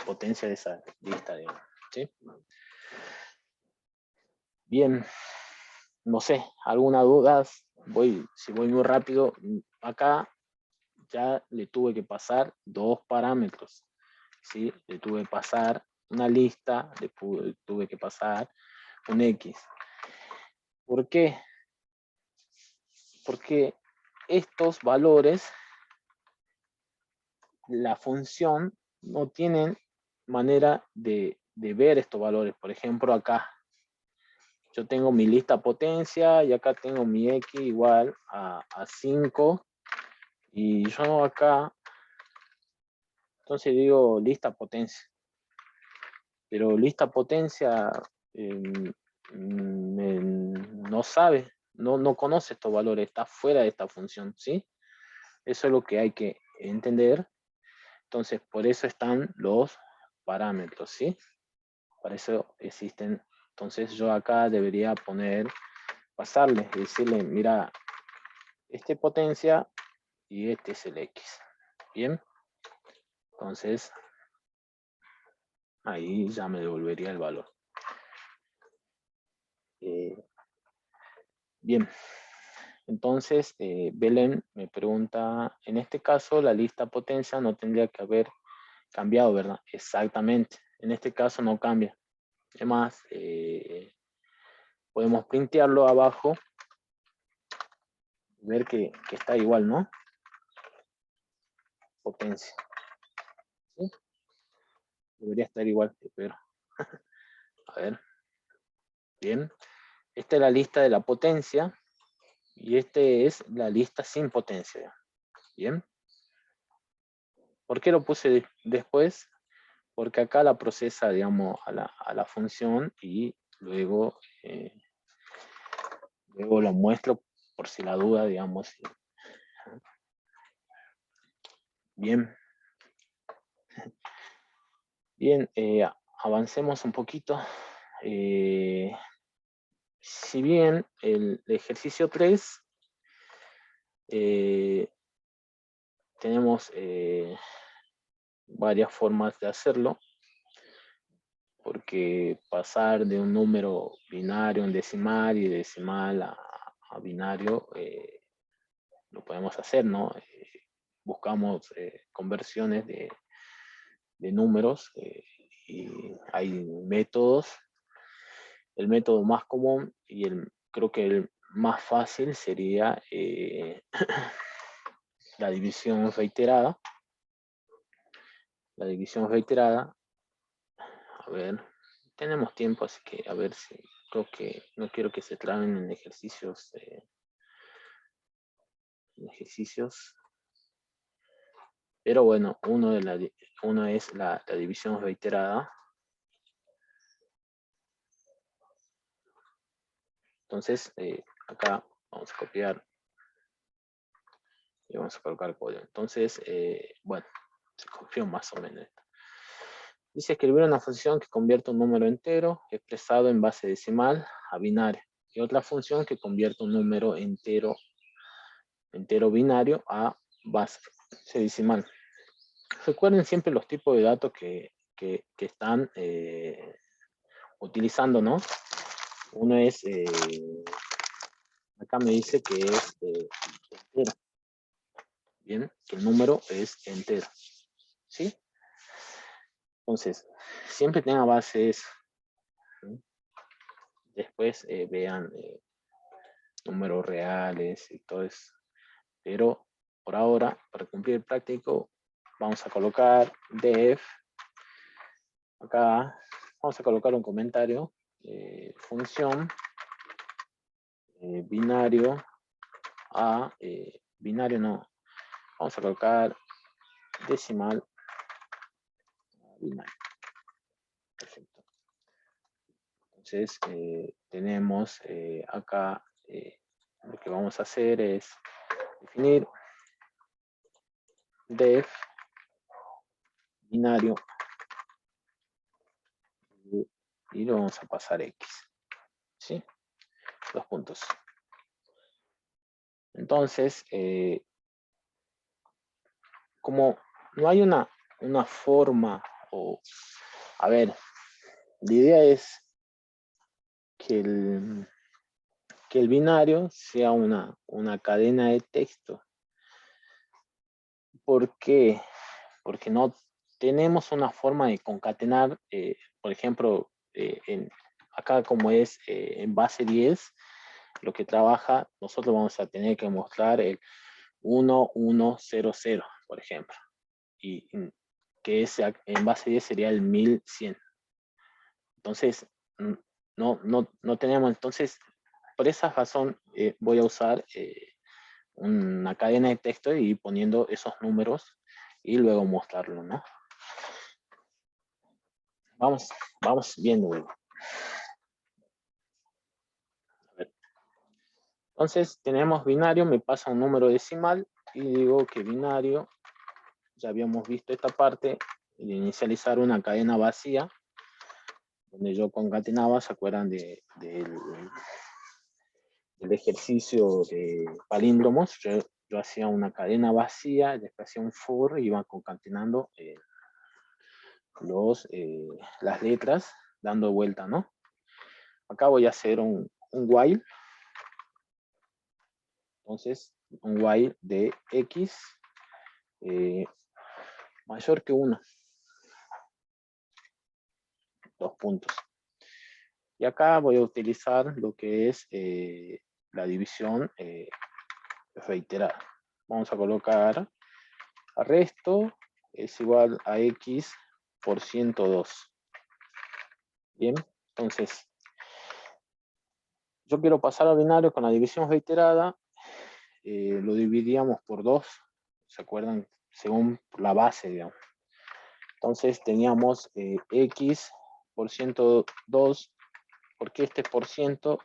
potencia de esa lista, digamos, ¿sí? Bien, no sé, ¿alguna duda? Si voy muy rápido, acá ya le tuve que pasar 2 parámetros, ¿sí? Le tuve que pasar una lista, tuve que pasar un X. ¿Por qué? Porque estos valores, la función no tienen manera de ver estos valores. Por ejemplo, acá yo tengo mi lista potencia y acá tengo mi X igual a 5 y yo acá, entonces digo lista potencia. Pero lista potencia no sabe, no conoce estos valores, está fuera de esta función, ¿sí? Eso es lo que hay que entender. Entonces, por eso están los parámetros, ¿sí? Para eso existen. Entonces, yo acá debería pasarle y decirle, mira, este potencia y este es el X. Bien. Entonces, ahí ya me devolvería el valor. Bien. Entonces, Belén me pregunta, en este caso la lista potencia no tendría que haber cambiado, ¿verdad? Exactamente. En este caso no cambia. Además, podemos printearlo abajo y ver que está igual, ¿no? Potencia. ¿Sí? Debería estar igual, pero a ver. Bien. Esta es la lista de la potencia y esta es la lista sin potencia. Bien. ¿Por qué lo puse después? Porque acá la procesa, digamos, a la función y luego, luego lo muestro por si la duda, digamos. Bien. Bien, avancemos un poquito. Si bien el ejercicio 3 tenemos varias formas de hacerlo, porque pasar de un número binario, un decimal y decimal a binario, lo podemos hacer, ¿no? Buscamos conversiones de números y hay métodos. El método más común y creo que el más fácil sería la división reiterada. La división reiterada, a ver, tenemos tiempo, así que a ver si, creo que no quiero que se traben en ejercicios, pero bueno, uno es la división reiterada. Entonces, acá vamos a copiar y vamos a colocar código. Entonces, bueno, se copió más o menos esto. Dice escribir una función que convierte un número entero expresado en base decimal a binario y otra función que convierte un número entero binario a base decimal. Recuerden siempre los tipos de datos que están utilizando, ¿no? Uno es, acá me dice que es entero. Bien, que el número es entero. ¿Sí? Entonces, siempre tenga bases. Después vean números reales y todo eso. Pero por ahora, para cumplir el práctico, vamos a colocar def. Acá vamos a colocar un comentario. Función binario a binario no. Vamos a colocar decimal binario. Perfecto. Entonces tenemos acá lo que vamos a hacer es definir def binario y lo vamos a pasar X. ¿Sí? 2 puntos. Entonces, como no hay una forma, o a ver, la idea es que el binario sea una cadena de texto. ¿Por qué? Porque no tenemos una forma de concatenar, por ejemplo, acá como es en base 10, lo que trabaja, nosotros vamos a tener que mostrar el 1100, por ejemplo, y que ese en base 10 sería el 1100. Entonces, no tenemos, entonces, por esa razón voy a usar una cadena de texto y poniendo esos números y luego mostrarlo, ¿no? Vamos viendo. Entonces tenemos binario, me pasa un número decimal y digo que binario, ya habíamos visto esta parte de inicializar una cadena vacía, donde yo concatenaba, ¿se acuerdan del ejercicio de palíndromos? Yo hacía una cadena vacía, después hacía un for, iba concatenando las letras, dando vuelta, ¿no? Acá voy a hacer un while. Entonces, un while de x mayor que 1. 2 puntos. Y acá voy a utilizar lo que es la división reiterada. Vamos a colocar resto es igual a x por 102. Bien, entonces yo quiero pasar al binario con la división reiterada. Lo dividíamos por 2, ¿se acuerdan? Según la base, digamos. Entonces teníamos x por 102, porque este por ciento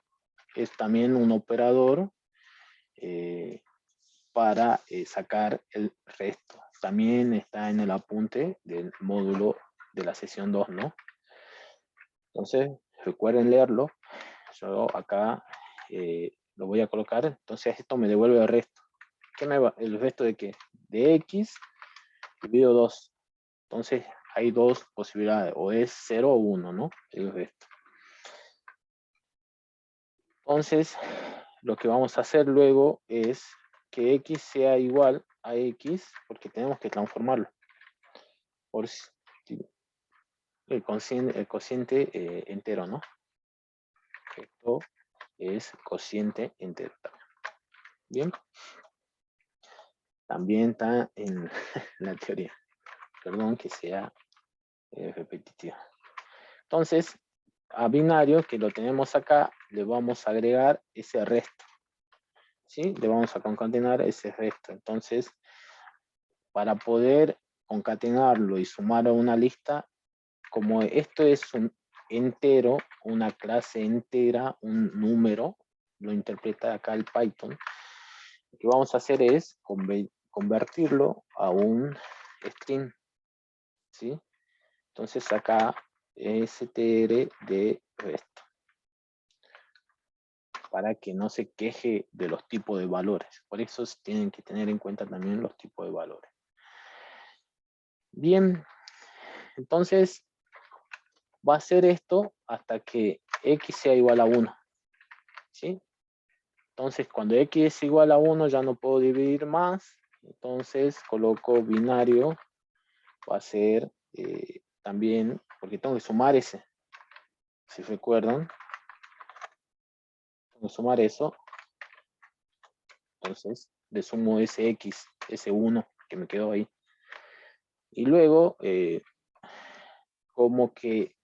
es también un operador para sacar el resto. También está en el apunte del módulo de la sesión 2, ¿no? Entonces, recuerden leerlo. Yo acá lo voy a colocar. Entonces, esto me devuelve el resto. ¿Qué me va? ¿El resto de qué? De x dividido 2. Entonces, hay dos posibilidades. O es 0 o 1, ¿no? El resto. Entonces, lo que vamos a hacer luego es que x sea igual a x, porque tenemos que transformarlo por el cociente entero, ¿no? Esto es cociente entero también. Bien. También está en la teoría. Perdón que sea repetitivo. Entonces, a binario, que lo tenemos acá, le vamos a agregar ese resto. ¿Sí? Le vamos a concatenar ese resto. Entonces, para poder concatenarlo y sumar a una lista, como esto es un entero, una clase entera, un número, lo interpreta acá el Python, lo que vamos a hacer es convertirlo a un string, ¿sí? Entonces acá str de resto, para que no se queje de los tipos de valores. Por eso tienen que tener en cuenta también los tipos de valores. Bien, entonces va a ser esto hasta que x sea igual a 1. ¿Sí? Entonces, cuando x es igual a 1, ya no puedo dividir más. Entonces, coloco binario. Va a ser también porque tengo que sumar ese. Si recuerdan, tengo que sumar eso. Entonces, le sumo ese X, ese 1 que me quedó ahí. Y luego, como que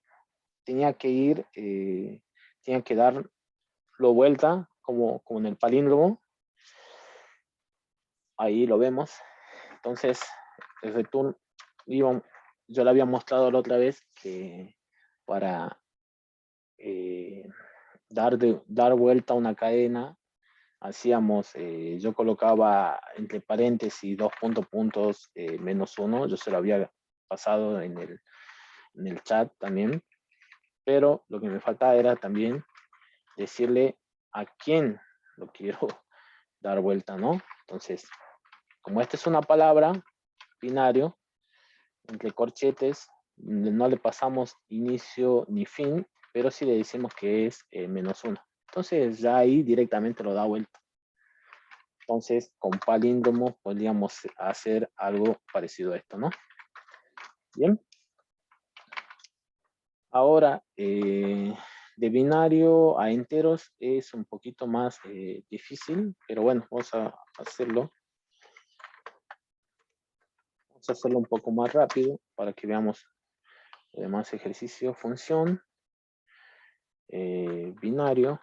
tenía que ir, tenía que darlo vuelta, como en el palíndromo. Ahí lo vemos. Entonces, el return, yo le había mostrado la otra vez que para dar vuelta a una cadena, hacíamos, yo colocaba entre paréntesis dos puntos, menos 1, yo se lo había pasado en el chat también, pero lo que me faltaba era también decirle a quién lo quiero dar vuelta, ¿no? Entonces, como esta es una palabra, binario, entre corchetes, no le pasamos inicio ni fin, pero sí le decimos que es menos 1. Entonces ya ahí directamente lo da vuelta. Entonces con palíndromo podríamos hacer algo parecido a esto, ¿no? Bien. Ahora, de binario a enteros es un poquito más difícil, pero bueno, vamos a hacerlo. Vamos a hacerlo un poco más rápido para que veamos el demás ejercicio. Función, binario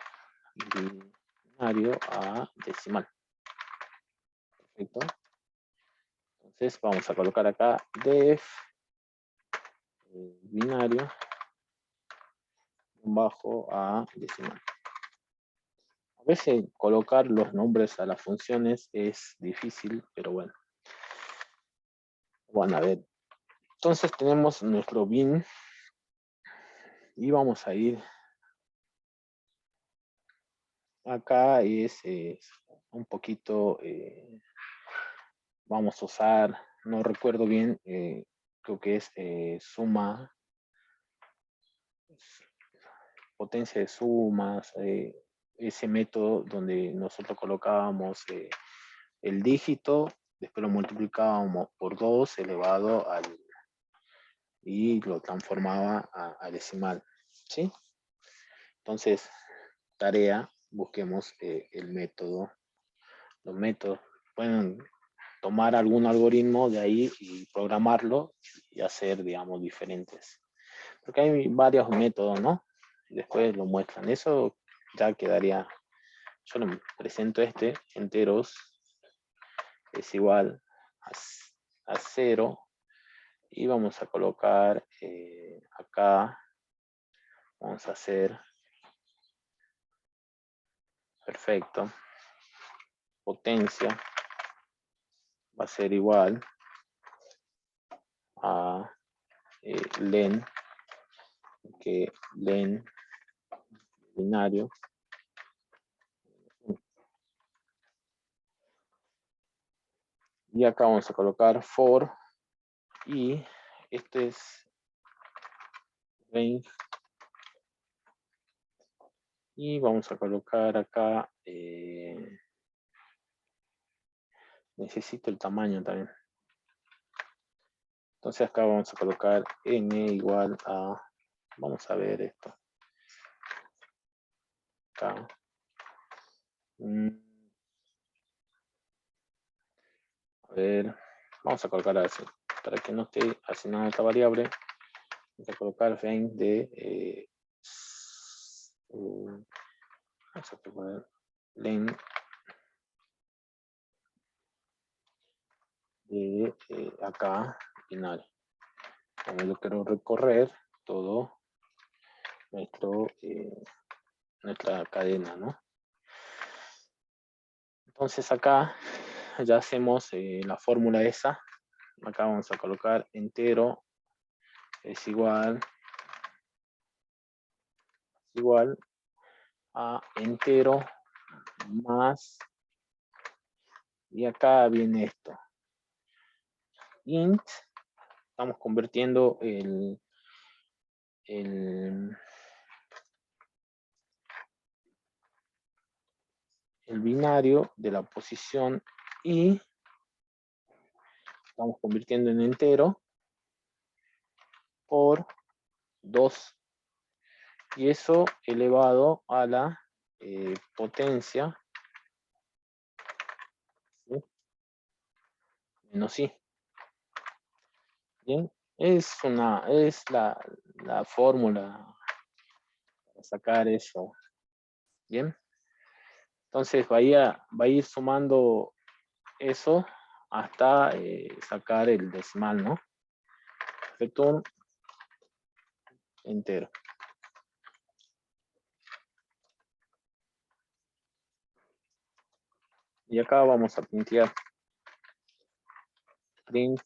a decimal. Perfecto. Entonces vamos a colocar acá def binario bajo a decimal. A veces colocar los nombres a las funciones es difícil, pero bueno. Bueno, a ver. Entonces tenemos nuestro bin y vamos a ir acá es un poquito, vamos a usar, no recuerdo bien, creo que es suma, potencia de sumas, ese método donde nosotros colocábamos el dígito, después lo multiplicábamos por 2 elevado al, y lo transformaba a decimal, ¿sí? Entonces, tarea, busquemos el método. Los métodos pueden tomar algún algoritmo de ahí y programarlo y hacer, digamos, diferentes. Porque hay varios métodos, ¿no? Y después lo muestran. Eso ya quedaría, yo le presento enteros es igual a 0 y vamos a colocar acá, vamos a hacer, perfecto, potencia va a ser igual a len, que len binario y acá vamos a colocar for y este es range y vamos a colocar acá necesito el tamaño también, entonces acá vamos a colocar n igual a, vamos a ver esto acá, a ver, vamos a colocar así para que no esté asignada esta variable. Vamos a colocar range de vamos a poner len de acá final. Como yo quiero recorrer todo nuestra cadena, ¿no? Entonces acá ya hacemos la fórmula esa. Acá vamos a colocar entero es igual a entero más, y acá viene esto, int, estamos convirtiendo el binario de la posición y estamos convirtiendo en entero por 2. Y eso elevado a la potencia, ¿sí? Menos i. Bien, es la fórmula para sacar eso. Bien, entonces va a ir sumando eso hasta sacar el decimal, ¿no? Return entero. Y acá vamos a printear print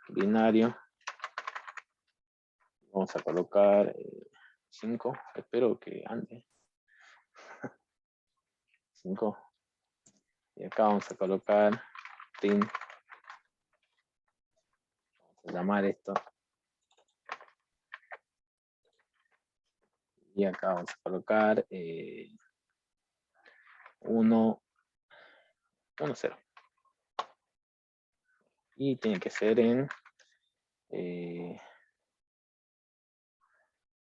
binario. Vamos a colocar 5. Espero que ande. 5. Y acá vamos a colocar print. Vamos a llamar esto. Y acá vamos a colocar 1, 1, 0. Y tiene que ser en...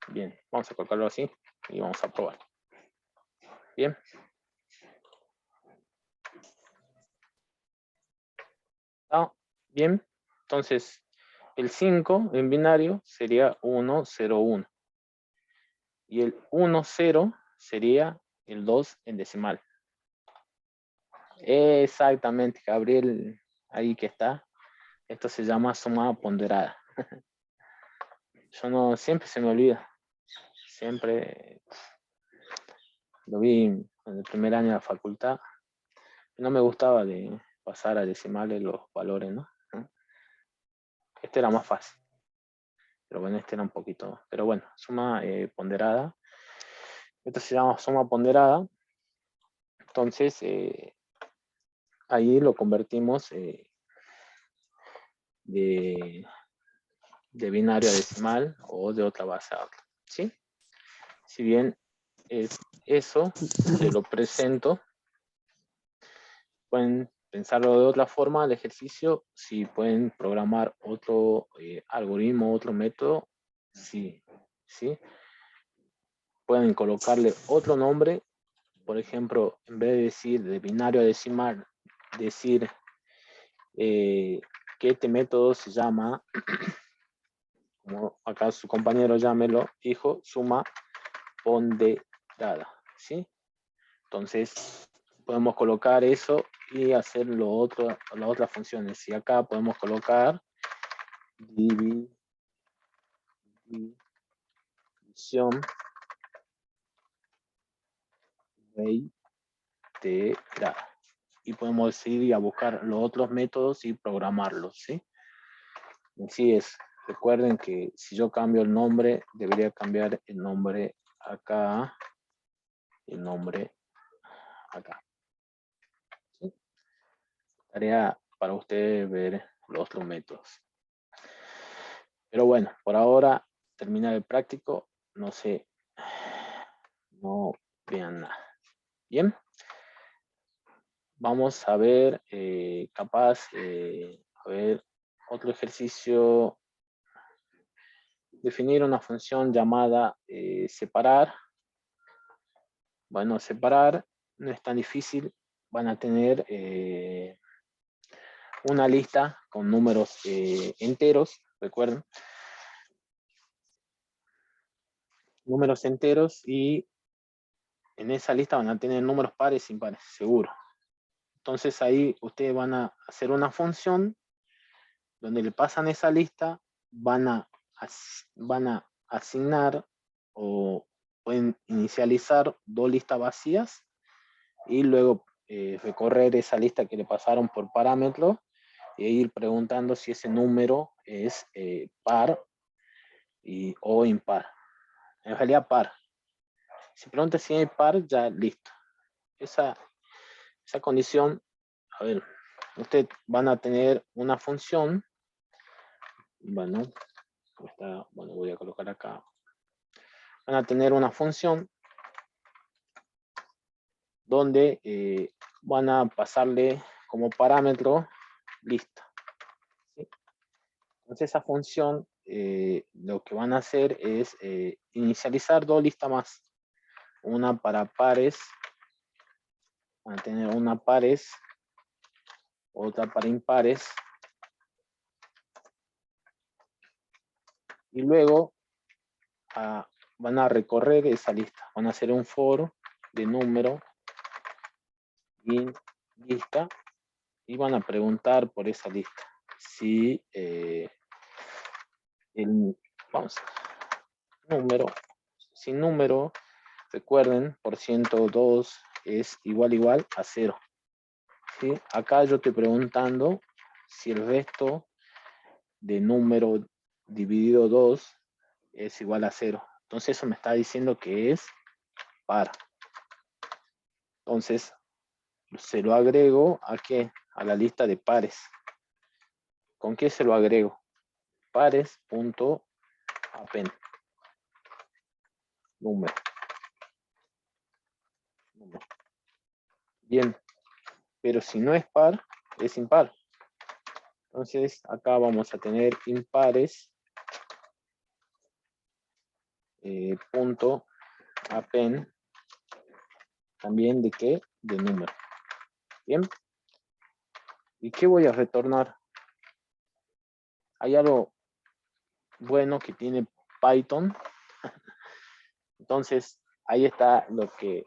bien, vamos a colocarlo así y vamos a probar. Bien. Ah, bien. Entonces, el 5 en binario sería 1, 0, 1. Y el 1, 0 sería el 2 en decimal. Exactamente, Gabriel, ahí que está. Esto se llama suma ponderada. Yo no, siempre se me olvida. Siempre lo vi en el primer año de la facultad. No me gustaba de pasar a decimales los valores, ¿no? Este era más fácil. Pero bueno, este era un poquito. Pero bueno, suma ponderada. Esto se llama suma ponderada. Entonces, ahí lo convertimos de binario a decimal o de otra base a otra. ¿Sí? Si bien eso se lo presento, pueden pensarlo de otra forma el ejercicio. Si pueden programar otro algoritmo, otro método, sí. ¿Sí? Pueden colocarle otro nombre. Por ejemplo, en vez de decir de binario a decimal, decir que este método se llama, como acá su compañero llámelo, dijo, suma ponderada, ¿sí? Entonces, podemos colocar eso y hacer las otras funciones. Y acá podemos colocar división reiterada. Y podemos ir a buscar los otros métodos y programarlos, ¿sí? Así es. Recuerden que si yo cambio el nombre, debería cambiar el nombre acá, el nombre acá. ¿Sí? Tarea para ustedes ver los otros métodos. Pero bueno, por ahora terminar el práctico, no sé, no vean nada. Bien, vamos a ver, capaz, a ver, otro ejercicio. Definir una función llamada separar. Bueno, separar no es tan difícil. Van a tener una lista con números enteros, recuerden. Números enteros, y en esa lista van a tener números pares y impares, seguro. Entonces ahí ustedes van a hacer una función donde le pasan esa lista, van a asignar o pueden inicializar dos listas vacías y luego recorrer esa lista que le pasaron por parámetro e ir preguntando si ese número es par o impar. En realidad par. Si pregunta si hay par, ya listo. Esa condición, a ver, ustedes van a tener una función. Bueno, voy a colocar acá. Van a tener una función donde van a pasarle como parámetro lista. ¿Sí? Entonces esa función lo que van a hacer es inicializar dos listas más. Una para pares, van a tener una pares, otra para impares. Y luego van a recorrer esa lista. Van a hacer un for de número y lista y van a preguntar por esa lista. Si vamos, número, sin número, recuerden, por 102 es igual a 0. ¿Sí? Acá yo estoy preguntando si el resto de número dividido 2 es igual a 0. Entonces eso me está diciendo que es par. Entonces se lo agrego ¿a qué? A la lista de pares. ¿Con qué se lo agrego? Pares.append. Número. Bien, pero si no es par, es impar. Entonces acá vamos a tener impares punto append también de qué? De número. Bien. ¿Y qué voy a retornar? Hay algo bueno que tiene Python. Entonces ahí está lo que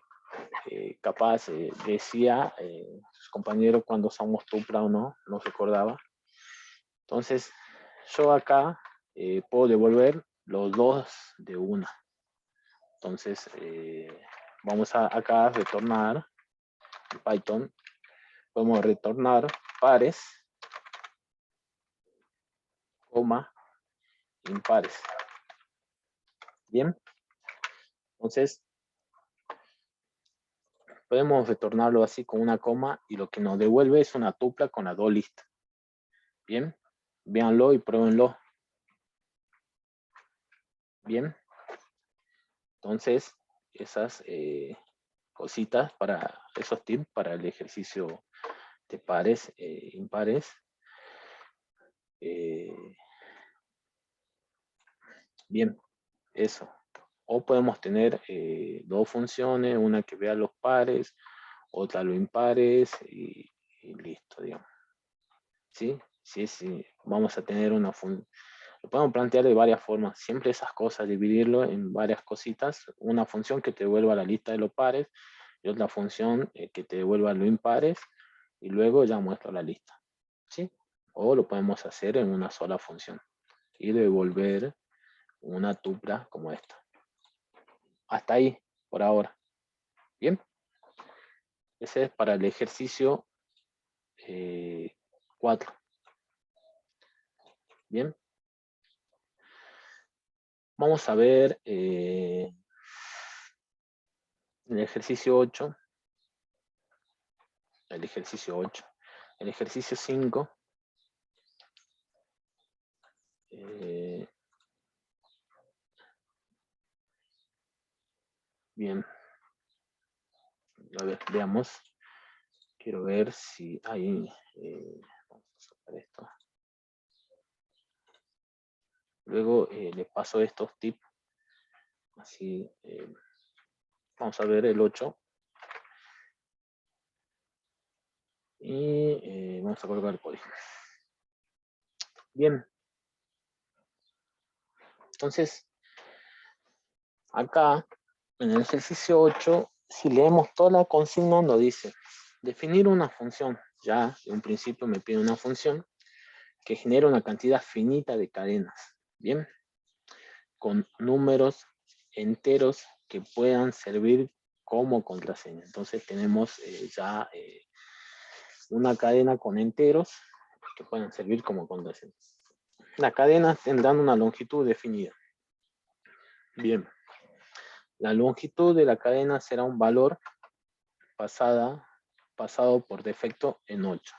capaz decía sus compañeros cuando usamos tupla o no recordaba. Entonces yo acá puedo devolver los dos de una. Entonces vamos a acá retornar en Python. Podemos retornar pares, coma, impares. Bien. Entonces podemos retornarlo así con una coma y lo que nos devuelve es una tupla con las dos listas. Bien. Véanlo y pruébenlo. Bien. Entonces, esas cositas para esos tips para el ejercicio de pares, impares. Bien, eso. O podemos tener dos funciones, una que vea los pares, otra los impares y listo, digamos. ¿Sí? Sí, vamos a tener una función. Lo podemos plantear de varias formas. Siempre esas cosas, dividirlo en varias cositas. Una función que te devuelva la lista de los pares y otra función que te devuelva los impares y luego ya muestro la lista. ¿Sí? O lo podemos hacer en una sola función y devolver una tupla como esta. Hasta ahí, por ahora. Bien. Ese es para el ejercicio 4. Bien. Vamos a ver el ejercicio 8. El ejercicio 8. El ejercicio 5. Bien. A ver, veamos. Quiero ver si hay... vamos a sacar esto. Luego le paso estos tips. Así, vamos a ver el 8. Y vamos a colocar el código. Bien. Entonces, acá, en el ejercicio 8, si leemos toda la consigna, nos dice definir una función. Ya de un principio me pide una función que genera una cantidad finita de cadenas. Bien. Con números enteros que puedan servir como contraseña. Entonces tenemos ya una cadena con enteros que puedan servir como contraseña. Las cadenas tendrán una longitud definida. Bien. La longitud de la cadena será un valor pasado por defecto en 8.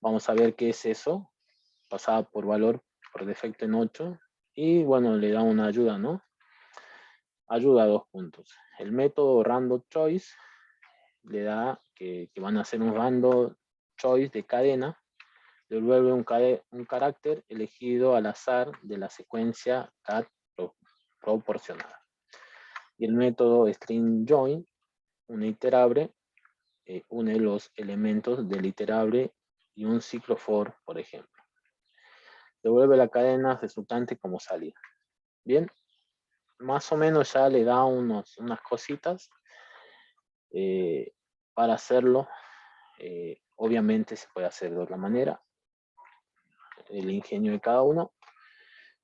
Vamos a ver qué es eso. Pasada por valor por defecto en 8. Y bueno, le da una ayuda, ¿no? Ayuda a 2 puntos. El método random choice le da que van a hacer un random choice de cadena devuelve un carácter elegido al azar de la secuencia cat proporcionada. Y el método string join, un iterable, une los elementos del iterable y un ciclo for, por ejemplo. Devuelve la cadena resultante como salida. Bien, más o menos ya le da unas cositas para hacerlo. Obviamente se puede hacer de otra manera, el ingenio de cada uno.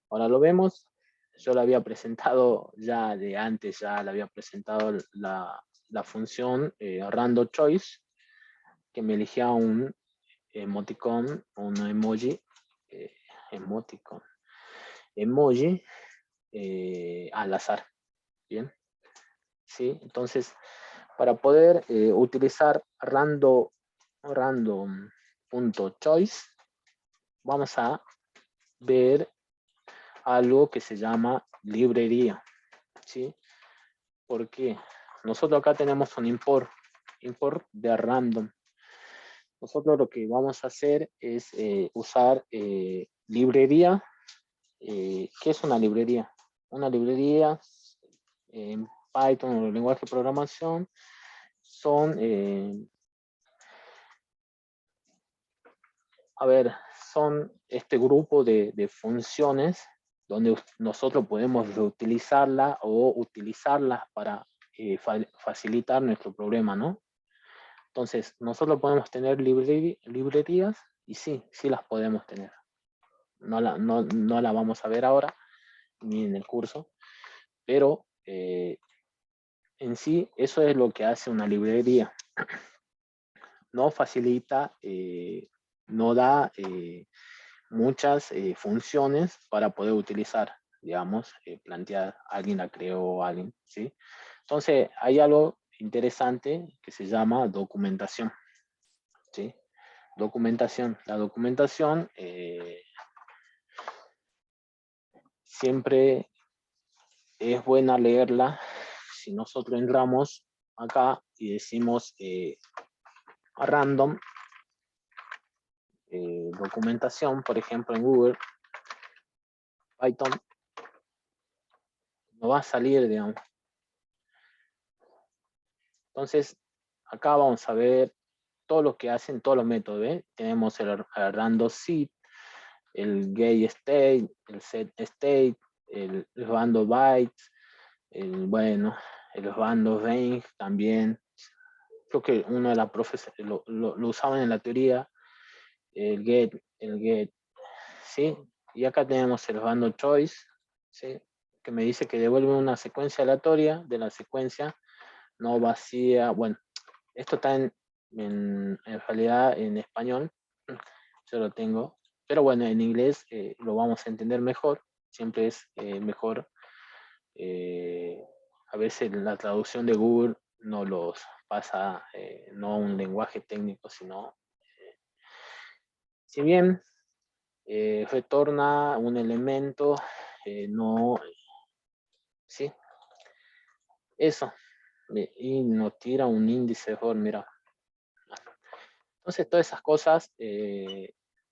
Ahora lo vemos. Yo la había presentado ya de antes, ya la había presentado la función random choice, que me elegía un emoticon, un emoji, emoji al azar. Bien, ¿sí? Entonces, para poder utilizar random.choice, vamos a ver algo que se llama librería, ¿sí? Porque nosotros acá tenemos un import de random. Nosotros lo que vamos a hacer es usar librería. ¿Qué es una librería? Una librería en Python o el lenguaje de programación son, son este grupo de funciones donde nosotros podemos reutilizarla o utilizarlas para facilitar nuestro problema, ¿no? Entonces, nosotros podemos tener librerías y sí las podemos tener. No la vamos a ver ahora, ni en el curso, pero en sí eso es lo que hace una librería. No facilita, no da muchas funciones para poder utilizar, digamos, plantear, alguien la creó, alguien, ¿sí? Entonces, hay algo interesante que se llama documentación, ¿sí? Documentación. La documentación siempre es buena leerla. Si nosotros entramos acá y decimos random, documentación, por ejemplo, en Google, Python, no va a salir, digamos. Entonces, acá vamos a ver todo lo que hacen todos los métodos. ¿Ven? Tenemos el random seed, el get state, el set state, el random bytes, el random range también. Creo que uno de las profes lo usaban en la teoría, el get, ¿sí? Y acá tenemos el random choice, ¿sí? Que me dice que devuelve una secuencia aleatoria de la secuencia no vacía. Bueno, esto está en realidad en español, yo lo tengo, pero bueno, en inglés lo vamos a entender mejor. Siempre es mejor. A veces la traducción de Google no los pasa, no a un lenguaje técnico, sino, si bien retorna un elemento, no, sí, eso, y nos tira un índice de error, mira. Entonces, todas esas cosas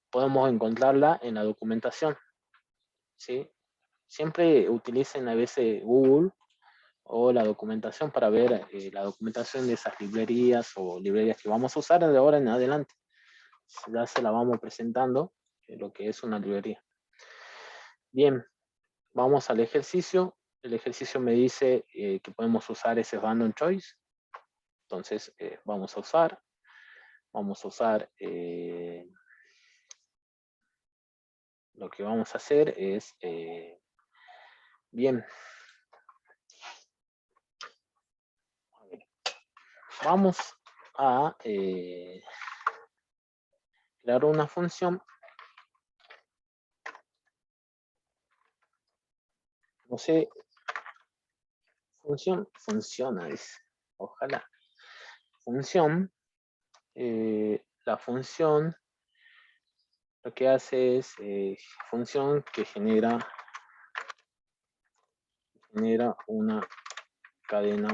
podemos encontrarla en la documentación, ¿sí? Siempre utilicen a veces Google o la documentación para ver la documentación de esas librerías o librerías que vamos a usar de ahora en adelante. Ya se la vamos presentando, lo que es una librería. Bien, vamos al ejercicio. El ejercicio me dice que podemos usar ese random choice. Entonces, vamos a usar lo que vamos a hacer es, bien, vamos a crear una función. No sé, funciona, dice. Ojalá. Función, la función lo que hace es función que genera una cadena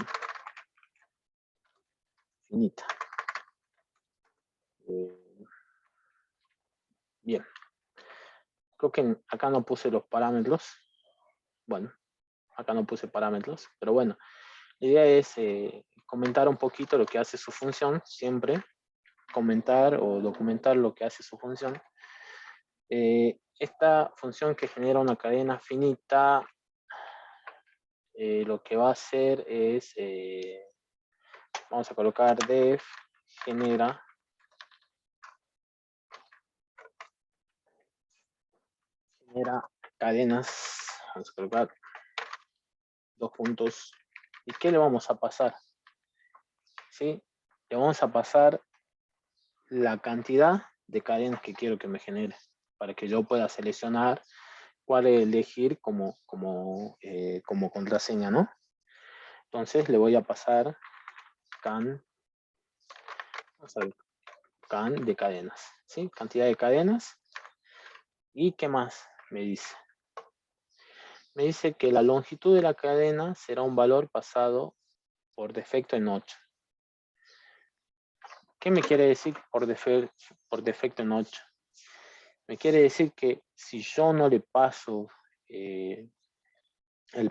finita. Bien. Creo que acá no puse los parámetros. Bueno, acá no puse parámetros, pero bueno, la idea es comentar un poquito lo que hace su función, siempre comentar o documentar lo que hace su función. Esta función que genera una cadena finita, lo que va a hacer es, vamos a colocar def genera cadenas, vamos a colocar 2 puntos. ¿Y qué le vamos a pasar? ¿Sí? Le vamos a pasar la cantidad de cadenas que quiero que me genere para que yo pueda seleccionar cuál elegir como contraseña, ¿no? Entonces le voy a pasar can, vamos a ver, can de cadenas, ¿sí? Cantidad de cadenas. ¿Y qué más me dice? Me dice que la longitud de la cadena será un valor pasado por defecto en 8. ¿Qué me quiere decir por defecto en 8? Me quiere decir que si yo no le paso el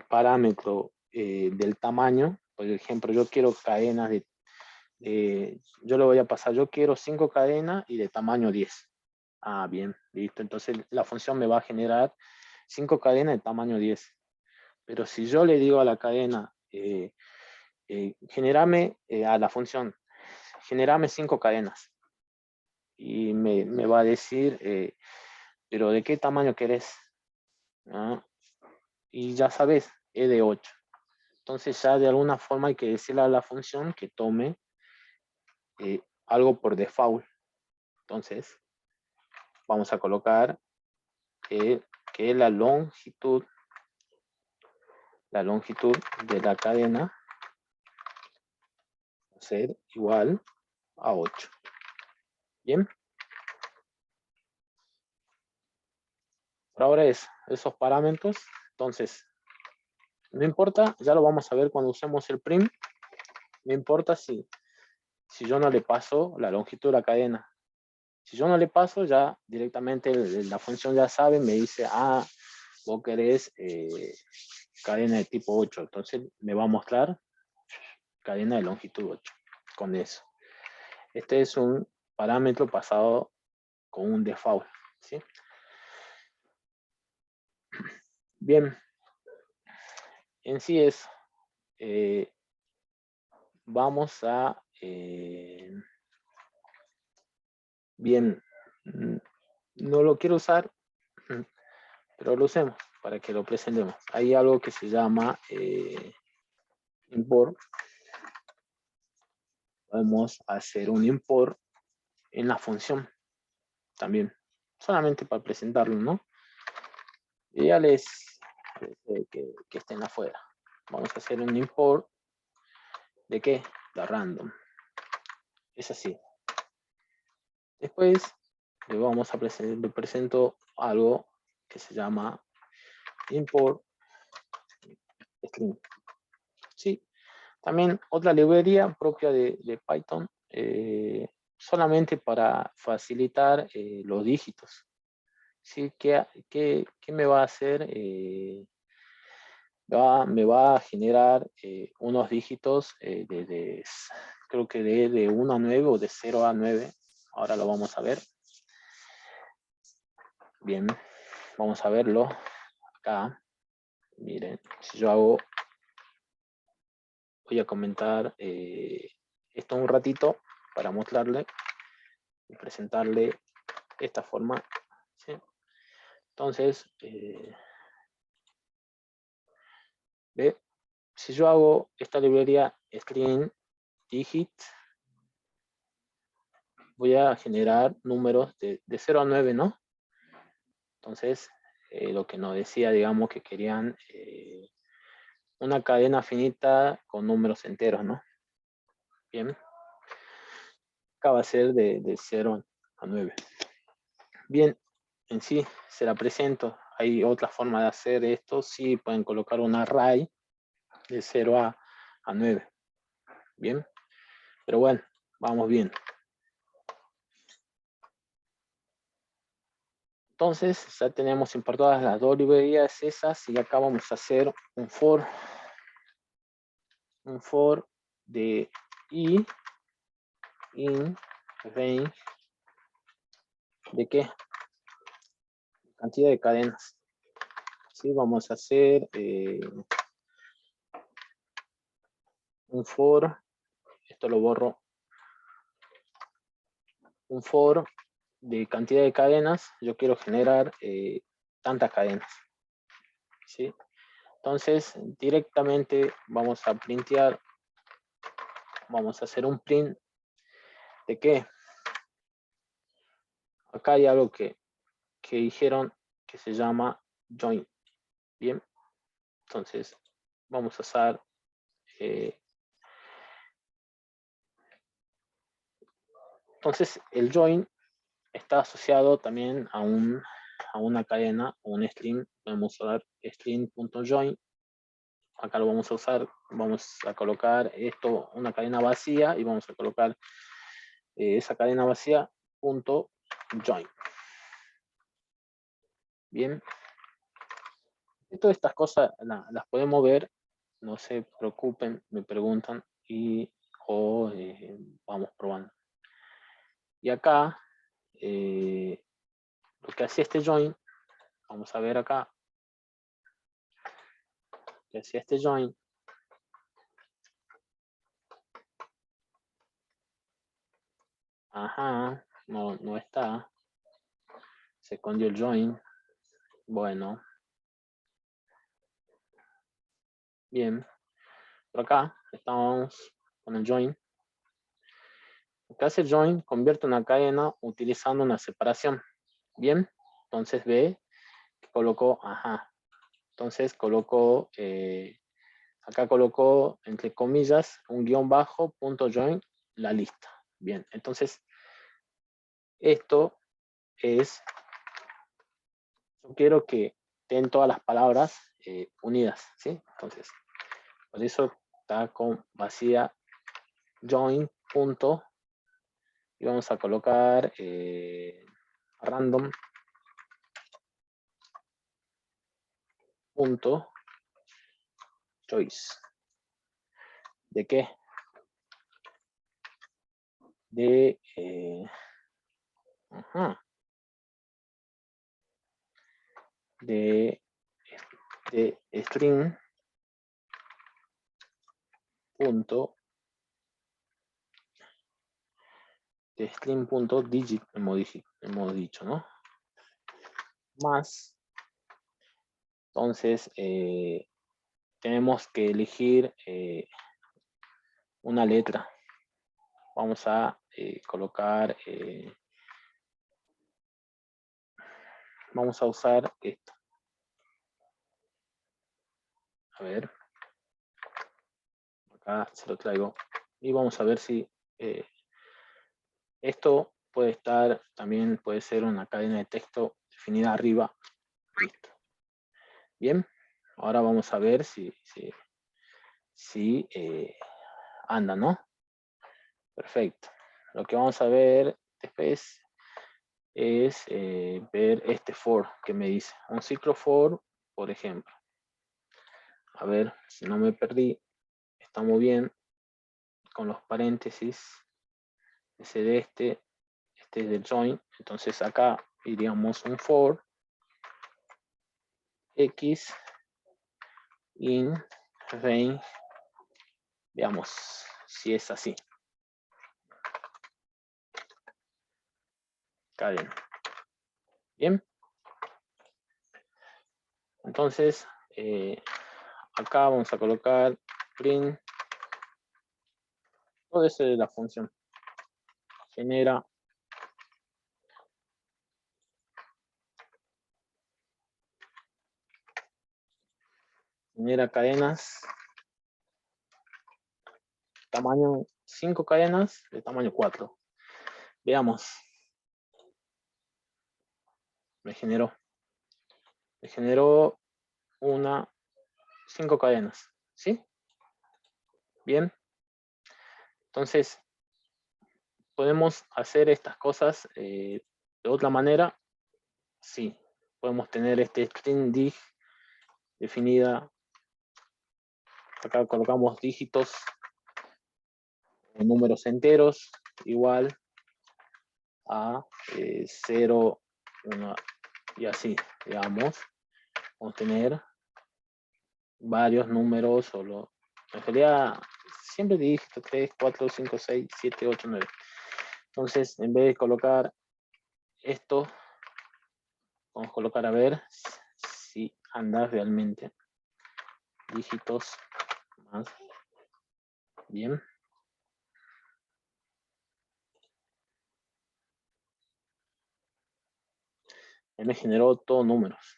parámetro del tamaño, por ejemplo, yo quiero cadenas yo le voy a pasar, yo quiero 5 cadenas y de tamaño 10. Ah, bien, listo. Entonces la función me va a generar 5 cadenas de tamaño 10. Pero si yo le digo a la cadena, generame a la función, generame 5 cadenas. Y me va a decir, pero ¿de qué tamaño querés? ¿Ah? Y ya sabes, es de 8. Entonces ya de alguna forma hay que decirle a la función que tome algo por default. Entonces vamos a colocar que la longitud de la cadena va a ser igual a 8. Bien. Por ahora esos parámetros. Entonces, no importa, ya lo vamos a ver cuando usemos el prim. No importa si yo no le paso la longitud de la cadena. Si yo no le paso, ya directamente la función ya sabe, me dice, ah, vos querés cadena de tipo 8. Entonces me va a mostrar cadena de longitud 8 con eso. Este es un parámetro pasado con un default, ¿sí? Bien, en sí es, vamos a, bien, no lo quiero usar, pero lo usemos para que lo presentemos. Hay algo que se llama import. Podemos hacer un import en la función también, solamente para presentarlo, ¿no? Y ya que estén afuera. Vamos a hacer un import de ¿qué? De random. Es así. Después le presento algo que se llama import string. Sí, también otra librería propia de Python, solamente para facilitar los dígitos. ¿Sí? ¿Qué me va a hacer? Me va a generar unos dígitos creo que de 1 a 9 o de 0 a 9. Ahora lo vamos a ver. Bien, vamos a verlo acá. Miren, si yo hago, voy a comentar esto un ratito para mostrarle y presentarle esta forma, ¿sí? Entonces, ¿ve? Si yo hago esta librería string digit, voy a generar números de 0 a 9, ¿no? Entonces, lo que nos decía, digamos, que querían una cadena finita con números enteros, ¿no? Bien. Acá va a ser de 0 a 9. Bien, en sí, se la presento. Hay otra forma de hacer esto. Sí, pueden colocar un array de 0 a 9. Bien, pero bueno, vamos bien. Entonces ya tenemos importadas las dos librerías esas y acá vamos a hacer un for de i in range de qué, cantidad de cadenas. ¿Sí? Vamos a hacer un for, esto lo borro, un for de cantidad de cadenas. Yo quiero generar tantas cadenas, ¿sí? Entonces directamente vamos a printear, vamos a hacer un print de qué. Acá hay algo que dijeron que se llama join. Bien, entonces vamos a usar entonces el join está asociado también a una cadena, un string. Podemos usar string.join. Acá lo vamos a usar, vamos a colocar esto, una cadena vacía, y vamos a colocar esa cadena vacía punto join. Bien, todas estas cosas las podemos ver, no se preocupen, me preguntan o vamos probando. Y acá lo que hacía este join, vamos a ver acá, que hacía este join, ajá, no está, se escondió el join. Bueno, bien, por acá estamos con el join. Lo que hace el join, convierte una cadena utilizando una separación. Bien, entonces ve que colocó, ajá, entonces colocó, acá colocó entre comillas un guión bajo punto join la lista. Bien, entonces esto es, yo quiero que estén todas las palabras unidas, ¿sí? Entonces, por eso está con vacía join punto, y vamos a colocar random punto choice. ¿De qué? De de string punto de string punto digit, hemos dicho, ¿no? Más, entonces tenemos que elegir una letra. Vamos a colocar, vamos a usar esto. A ver, acá se lo traigo y vamos a ver si esto puede estar, también puede ser una cadena de texto definida arriba. Listo. Bien, ahora vamos a ver si anda, ¿no? Perfecto. Lo que vamos a ver después es ver este for que me dice. Un ciclo for, por ejemplo. A ver, si no me perdí, estamos bien con los paréntesis. Ese de este es del join. Entonces acá iríamos un for x in range. Veamos si es así. Cadena. Bien. Entonces, acá vamos a colocar print. Todo eso es la función. Genera cadenas. Tamaño 5 cadenas de tamaño 4. Veamos. Me generó 5 cadenas, ¿sí? Bien. Entonces, podemos hacer estas cosas de otra manera, sí, podemos tener este string dig definida. Acá colocamos dígitos o números enteros igual a 0, 1 y así, digamos. Vamos a tener varios números, en realidad siempre dígitos 3, 4, 5, 6, 7, 8, 9. Entonces, en vez de colocar esto, vamos a colocar a ver si anda realmente. Dígitos más. Bien. Él me generó todos números.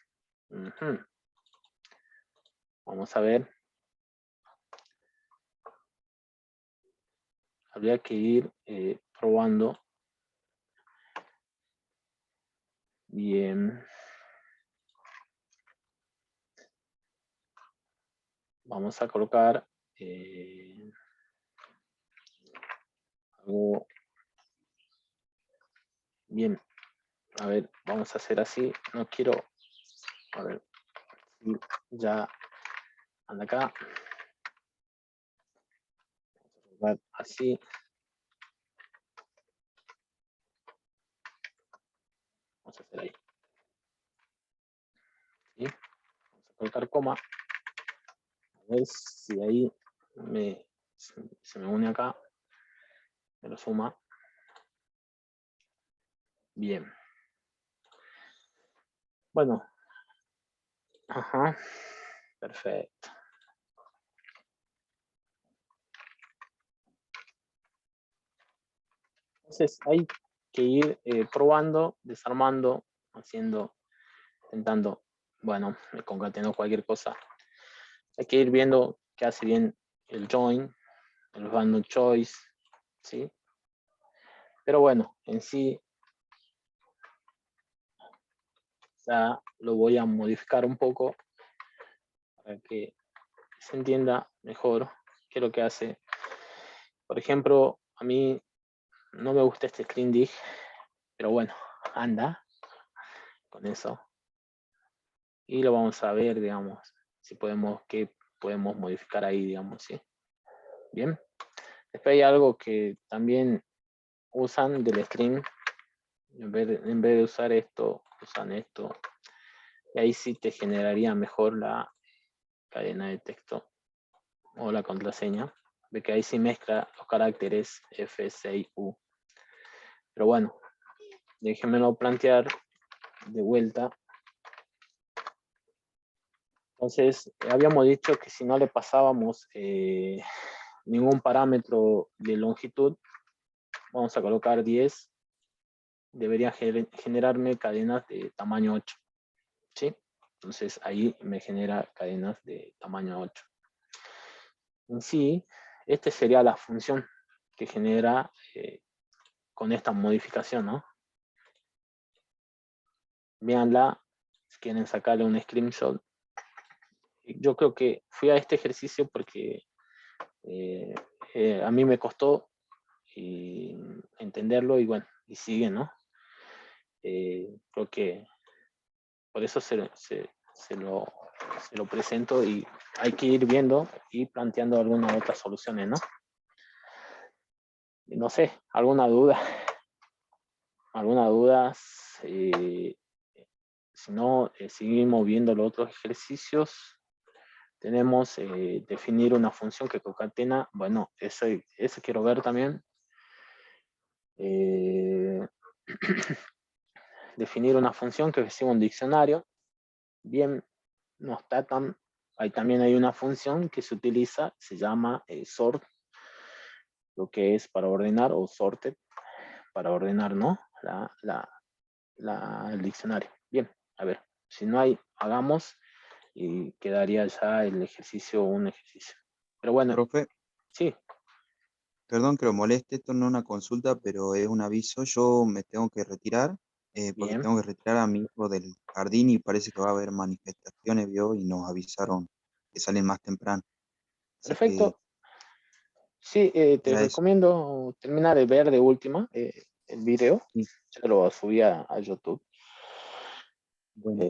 Vamos a ver. Habría que ir probando. Bien. Vamos a colocar algo. Bien. A ver, vamos a hacer así. No quiero. A ver. Ya anda acá. Vamos a así. Vamos a hacer ahí. ¿Sí? Vamos a colocar coma. A ver si ahí se me une acá. Me lo suma. Bien. Bueno. Ajá. Perfecto. Entonces hay que ir probando, desarmando, haciendo, intentando, bueno, me concateno cualquier cosa. Hay que ir viendo qué hace bien el join, el random choice, ¿sí? Pero bueno, en sí ya lo voy a modificar un poco para que se entienda mejor qué es lo que hace. Por ejemplo, a mí no me gusta este string dig, pero bueno, anda con eso. Y lo vamos a ver, digamos, si podemos, qué podemos modificar ahí, digamos, ¿sí? Bien. Después hay algo que también usan del string. En vez de usar esto, usan esto. Y ahí sí te generaría mejor la cadena de texto o la contraseña. Ve que ahí sí mezcla los caracteres F, C y U. Pero bueno, déjenmelo plantear de vuelta. Entonces, habíamos dicho que si no le pasábamos ningún parámetro de longitud, vamos a colocar 10, debería generarme cadenas de tamaño 8, ¿sí? Entonces ahí me genera cadenas de tamaño 8. En sí, esta sería la función que genera con esta modificación, ¿no? Véanla, si quieren sacarle un screenshot. Yo creo que fui a este ejercicio porque a mí me costó entenderlo y bueno, y sigue, ¿no? Creo que por eso se lo presento y hay que ir viendo y planteando algunas otras soluciones, ¿no? No sé, alguna duda, si no, seguimos viendo los otros ejercicios. Tenemos definir una función que concatena, bueno, ese quiero ver también. Definir una función que reciba un diccionario. Bien, no está tan. Ahí también hay una función que se utiliza, se llama sort, lo que es para ordenar, o sorted, para ordenar, ¿no? El diccionario. Bien, a ver, si no hay, hagamos y quedaría ya el ejercicio, un ejercicio. Pero bueno, Profe, sí, perdón que lo moleste, esto no es una consulta, pero es un aviso. Yo me tengo que retirar, porque bien, tengo que retirar a mi hijo del jardín y parece que va a haber manifestaciones, ¿vio? Y nos avisaron que salen más temprano. Así que perfecto. Sí, te era eso. recomiendo terminar de ver de última el video. Sí, Ya lo subí a YouTube. Bueno,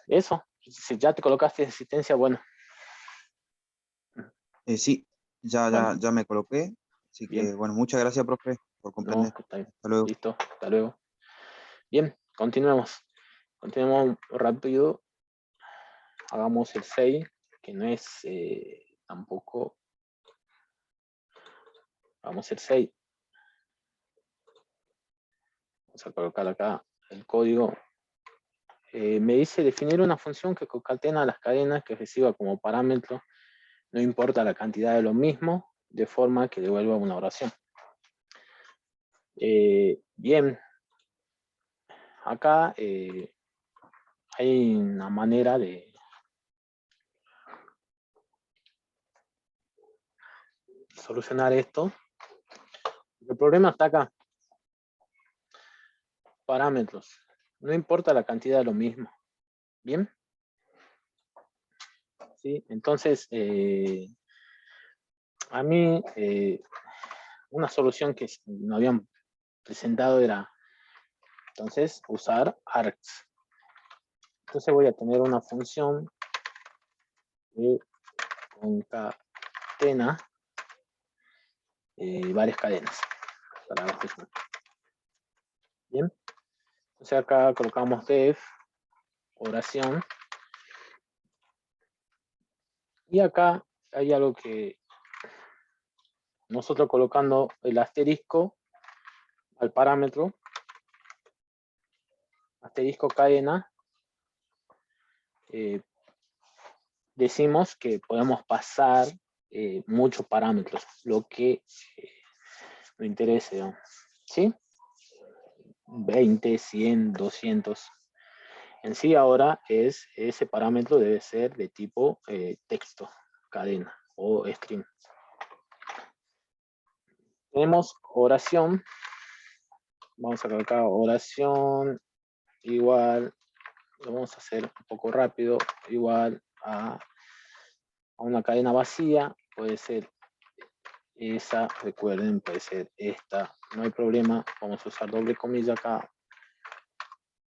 Eso, si ya te colocaste asistencia, bueno, sí, bueno, ya me coloqué. Así bien, que, bueno, muchas gracias, profe, por no, comprender. está bien, Hasta luego. listo, hasta luego. Bien, continuemos. Continuemos rápido. Hagamos el 6, que no es tampoco. Vamos el 6. Vamos a colocar acá el código. Me dice definir una función que concatena las cadenas que reciba como parámetro, no importa la cantidad de lo mismo, de forma que devuelva una oración. Bien, acá hay una manera de solucionar esto. El problema está acá. Parámetros. No importa la cantidad de lo mismo. Bien. ¿Sí? Entonces, a mí una solución que nos habían presentado era entonces usar args. Entonces voy a tener una función que concatena varias cadenas para este ejemplo. Bien. Entonces acá colocamos def oración. Y acá hay algo que nosotros colocando el asterisco al parámetro, asterisco cadena, decimos que podemos pasar muchos parámetros, lo que me interese, ¿no? ¿Sí? 20, 100, 200. En sí ahora ese parámetro debe ser de tipo texto, cadena o string. Tenemos oración. Vamos a colocar oración igual, lo vamos a hacer un poco rápido, igual a una cadena vacía, puede ser esa, recuerden, puede ser esta, no hay problema, vamos a usar doble comilla acá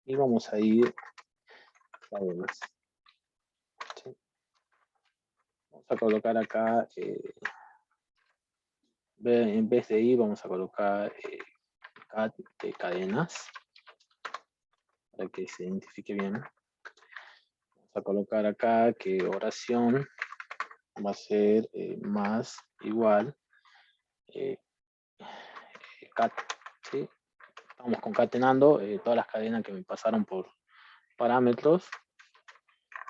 y vamos a ir cadenas. ¿Sí? Vamos a colocar acá, en vez de i vamos a colocar cat de cadenas, para que se identifique bien. Vamos a colocar acá que oración va a ser más igual cat, ¿sí? Estamos concatenando todas las cadenas que me pasaron por parámetros,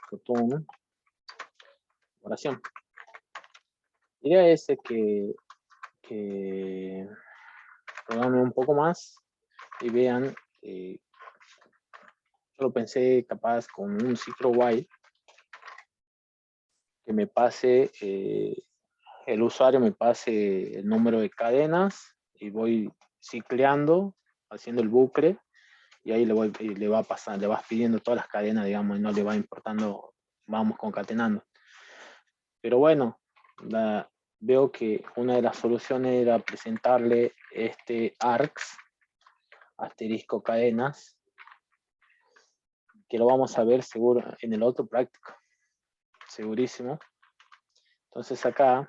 botón, oración. La idea es que programen un poco más y vean, yo lo pensé capaz con un ciclo while, que me pase, el usuario me pase el número de cadenas y voy cicleando, haciendo el bucle, y ahí le va pasando, le vas pidiendo todas las cadenas, digamos, y no le va importando, vamos concatenando. Pero bueno, veo que una de las soluciones era presentarle este args, asterisco cadenas, que lo vamos a ver seguro en el otro práctico, segurísimo. Entonces acá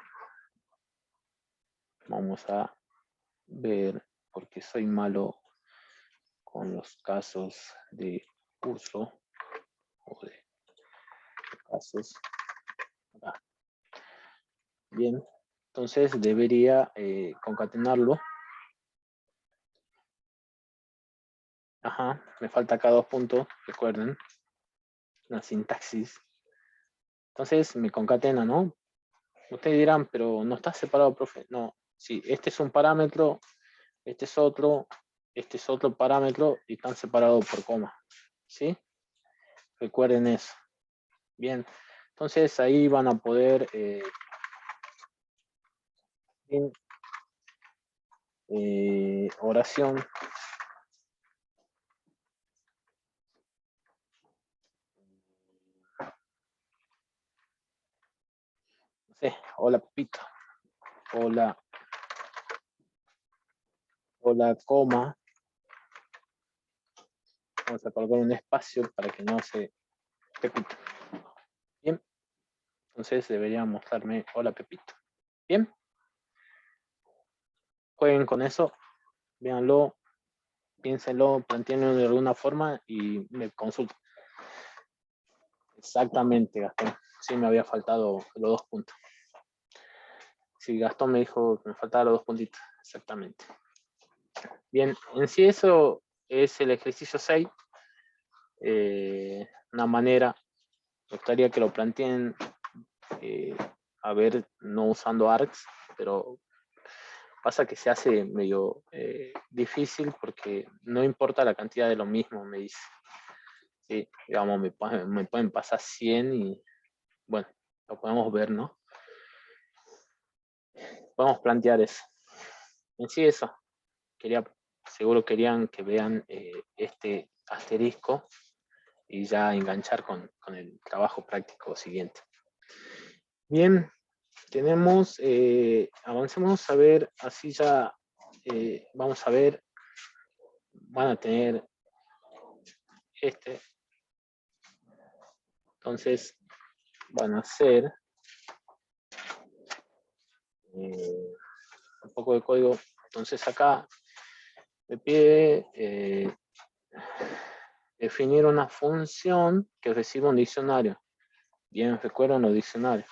vamos a ver, porque soy malo con los casos de uso o de casos. Acá. Bien, entonces debería concatenarlo. Ajá, me falta acá 2 puntos, recuerden, la sintaxis. Entonces me concatena, ¿no? Ustedes dirán, pero no está separado, profe. No, sí, este es un parámetro, este es otro parámetro y están separados por coma. ¿Sí? Recuerden eso. Bien, entonces ahí van a poder oración. No sé, hola Pepito. Hola, hola, coma. Vamos a colocar un espacio para que no se repita. Bien. Entonces debería mostrarme hola Pepito. Bien. Jueguen con eso. Véanlo. Piénsenlo. Plantéenlo de alguna forma y me consulten. Exactamente, Gastón. Sí, me había faltado los 2 puntos. Sí, Gastón me dijo que me faltaban los 2 puntitos. Exactamente. Bien, en sí eso es el ejercicio 6. Una manera, me gustaría que lo planteen, a ver, no usando ARCs, pero pasa que se hace medio difícil porque no importa la cantidad de lo mismo, me dice. Sí, digamos, me pueden pasar 100 y bueno, lo podemos ver, ¿no? Podemos plantear eso. En sí eso, seguro querían que vean este asterisco y ya enganchar con el trabajo práctico siguiente. Bien, tenemos, avancemos a ver, así ya vamos a ver, van a tener este, entonces van a hacer un poco de código. Entonces acá me pide definir una función que reciba un diccionario. Bien, recuerden los diccionarios.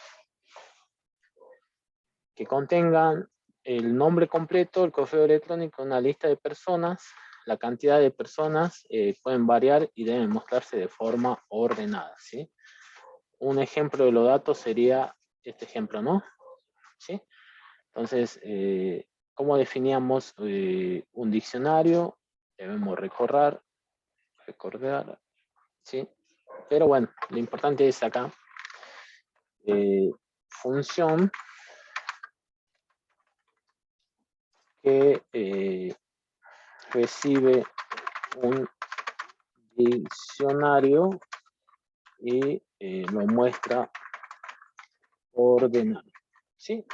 Que contengan el nombre completo, el correo electrónico, una lista de personas. La cantidad de personas pueden variar y deben mostrarse de forma ordenada, ¿sí? Un ejemplo de los datos sería este ejemplo, ¿no? ¿Sí? Entonces, ¿cómo definíamos un diccionario? Debemos recordar, ¿sí? Pero bueno, lo importante es acá, función que recibe un diccionario y lo muestra ordenado, ¿sí?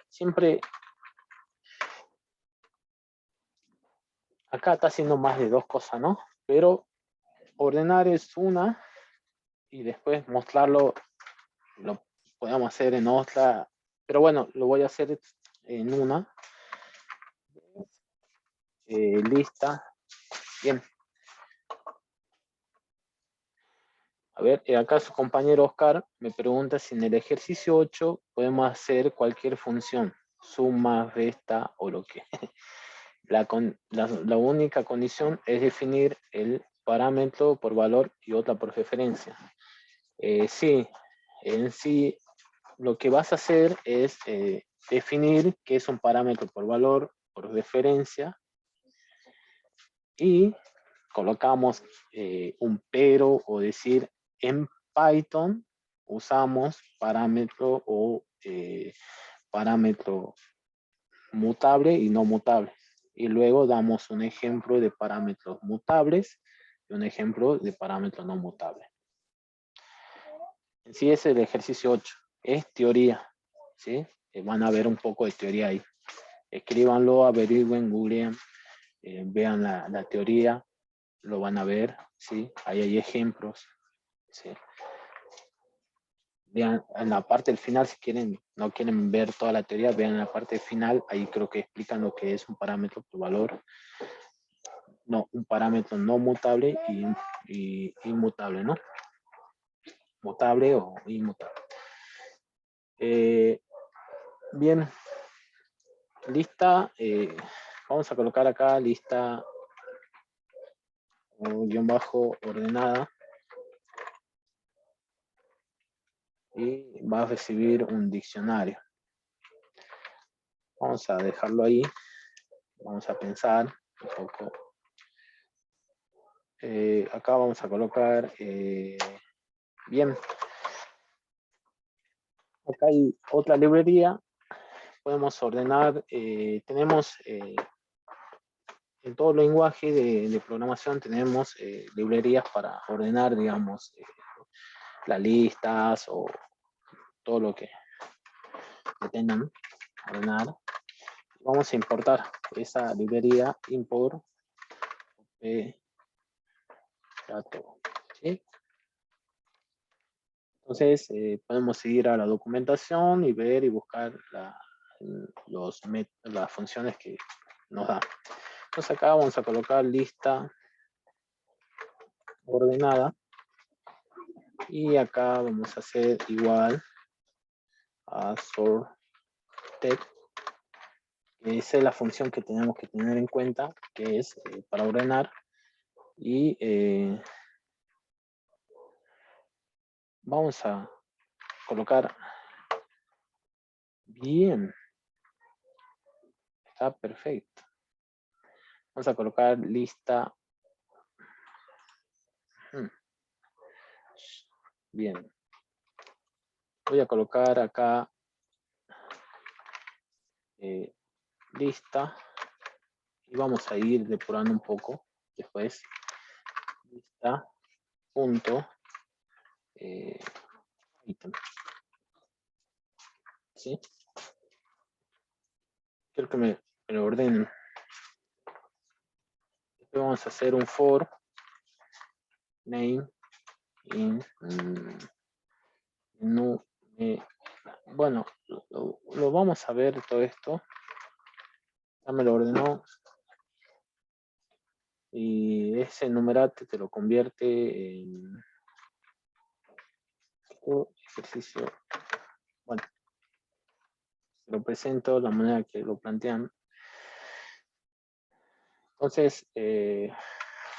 Siempre, acá está haciendo más de 2 cosas, ¿no? Pero ordenar es una y después mostrarlo lo podemos hacer en otra, pero bueno, lo voy a hacer en una. Lista. Bien. A ver, acá su compañero Oscar me pregunta si en el ejercicio 8 podemos hacer cualquier función, suma, resta o lo que. La única condición es definir el parámetro por valor y otra por referencia. Sí, en sí lo que vas a hacer es definir qué es un parámetro por valor, por referencia, y colocamos un pero o decir en Python usamos parámetro o parámetro mutable y no mutable. Y luego damos un ejemplo de parámetros mutables y un ejemplo de parámetro no mutable. En sí es el ejercicio 8. Es teoría, ¿sí? Van a ver un poco de teoría ahí. Escríbanlo, averigüen, googleen, vean la teoría, lo van a ver, ¿sí? Ahí hay ejemplos, ¿sí? Vean en la parte del final, si quieren, no quieren ver toda la teoría, vean en la parte final, ahí creo que explican lo que es un parámetro por valor, no, un parámetro no mutable y inmutable, ¿no? Mutable o inmutable. Bien, lista, vamos a colocar acá lista o guión bajo ordenada y va a recibir un diccionario. Vamos a dejarlo ahí, vamos a pensar un poco. Acá vamos a colocar, bien, acá hay otra librería, podemos ordenar, tenemos en todo lenguaje de programación tenemos librerías para ordenar, digamos, las listas o todo lo que tengan, ordenar. Vamos a importar esa librería import dato, ¿sí? Entonces, podemos seguir a la documentación y ver y buscar las funciones que nos da. Entonces acá vamos a colocar lista ordenada. Y acá vamos a hacer igual a sorted, que esa es la función que tenemos que tener en cuenta, que es para ordenar. Y vamos a colocar bien. Está perfecto. Vamos a colocar lista. Bien. Voy a colocar acá lista. Y vamos a ir depurando un poco después. Lista. Punto. Item. ¿Sí? Quiero que me lo ordenen. Después vamos a hacer un for name in no, bueno, lo vamos a ver todo esto. Ya me lo ordenó. Y ese numerate te lo convierte en ejercicio. Bueno, lo presento de la manera que lo plantean. Entonces,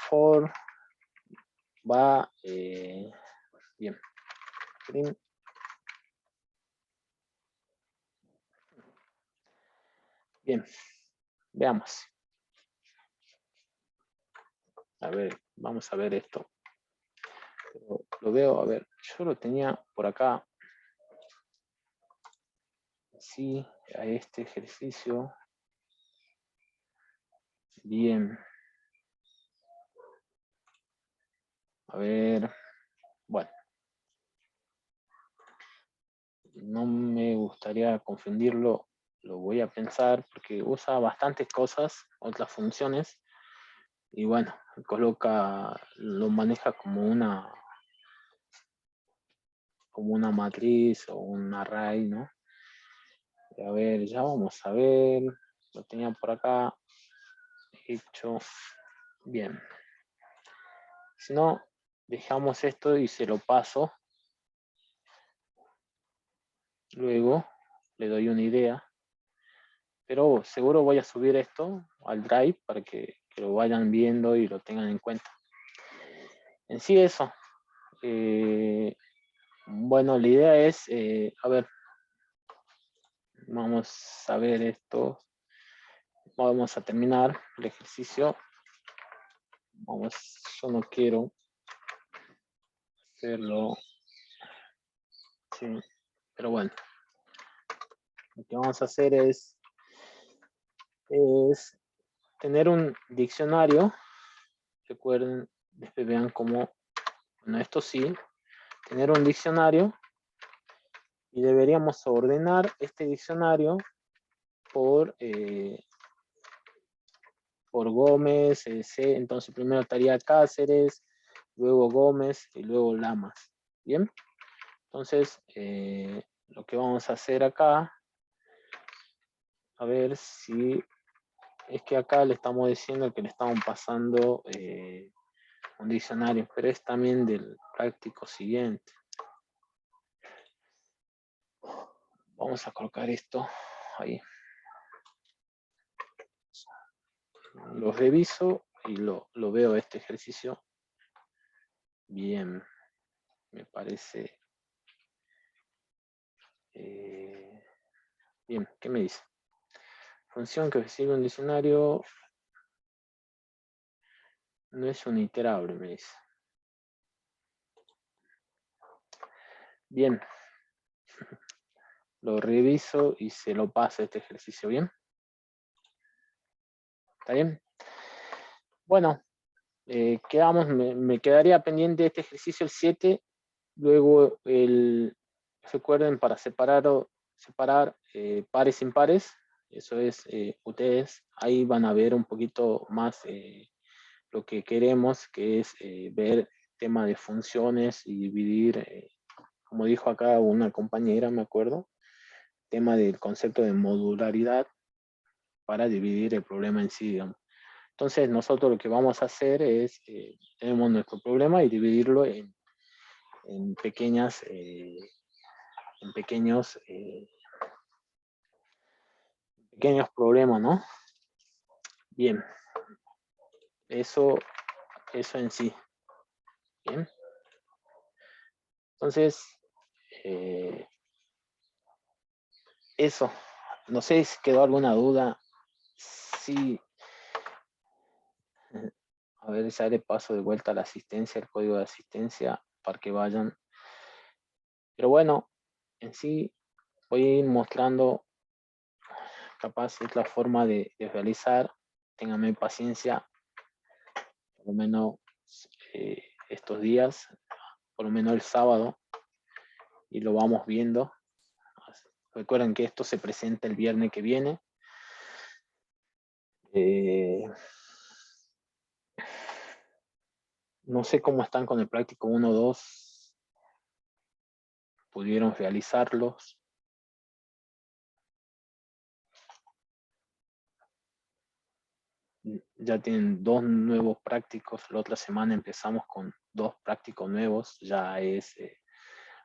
for va bien. Bien, veamos. A ver, vamos a ver esto. Lo veo, a ver, yo lo tenía por acá. Sí, a este ejercicio. Bien. A ver, bueno. No me gustaría confundirlo, lo voy a pensar porque usa bastantes cosas, otras funciones. Y bueno, lo maneja como una matriz o un array, ¿no? A ver, ya vamos a ver. Lo tenía por acá hecho. Bien. Si no, dejamos esto y se lo paso. Luego le doy una idea. Pero seguro voy a subir esto al Drive para que lo vayan viendo y lo tengan en cuenta. En sí eso. Bueno, la idea es, a ver, vamos a ver esto. Vamos a terminar el ejercicio. Yo no quiero hacerlo. Sí, pero bueno. Lo que vamos a hacer es tener un diccionario. Recuerden, después vean cómo, bueno, esto sí, tener un diccionario y deberíamos ordenar este diccionario por Gómez, entonces primero estaría Cáceres, luego Gómez y luego Lamas. Bien, entonces lo que vamos a hacer acá, a ver si es que acá le estamos diciendo que le estamos pasando un diccionario, pero es también del práctico siguiente. Vamos a colocar esto ahí. Lo reviso y lo veo este ejercicio. Bien, me parece. Bien, ¿qué me dice? Función que recibe un diccionario no es un iterable, me dice. Bien. Lo reviso y se lo paso este ejercicio, ¿bien? ¿Está bien? Bueno, quedamos, me quedaría pendiente este ejercicio el 7, luego recuerden para separar pares impares, eso es ustedes ahí van a ver un poquito más lo que queremos, que es ver tema de funciones y dividir, como dijo acá una compañera, me acuerdo, tema del concepto de modularidad para dividir el problema en sí, digamos. Entonces nosotros lo que vamos a hacer es, tenemos nuestro problema y dividirlo en pequeñas, en pequeños problemas, ¿no? Bien, eso en sí. Bien. Entonces, eso. No sé si quedó alguna duda. Sí. A ver, ya le paso de vuelta a la asistencia, el código de asistencia, para que vayan. Pero bueno, en sí voy a ir mostrando, capaz es la forma de realizar. Ténganme paciencia, por lo menos estos días, por lo menos el sábado, y lo vamos viendo. Recuerden que esto se presenta el viernes que viene. No sé cómo están con el práctico 1, 2. ¿Pudieron realizarlos? Ya tienen 2 nuevos prácticos. La otra semana empezamos con 2 prácticos nuevos. Ya es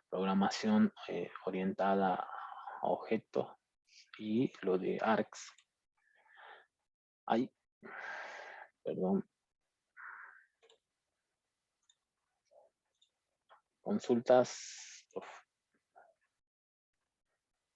programación orientada a objetos y lo de ARCS. Ay, perdón. Consultas, por favor.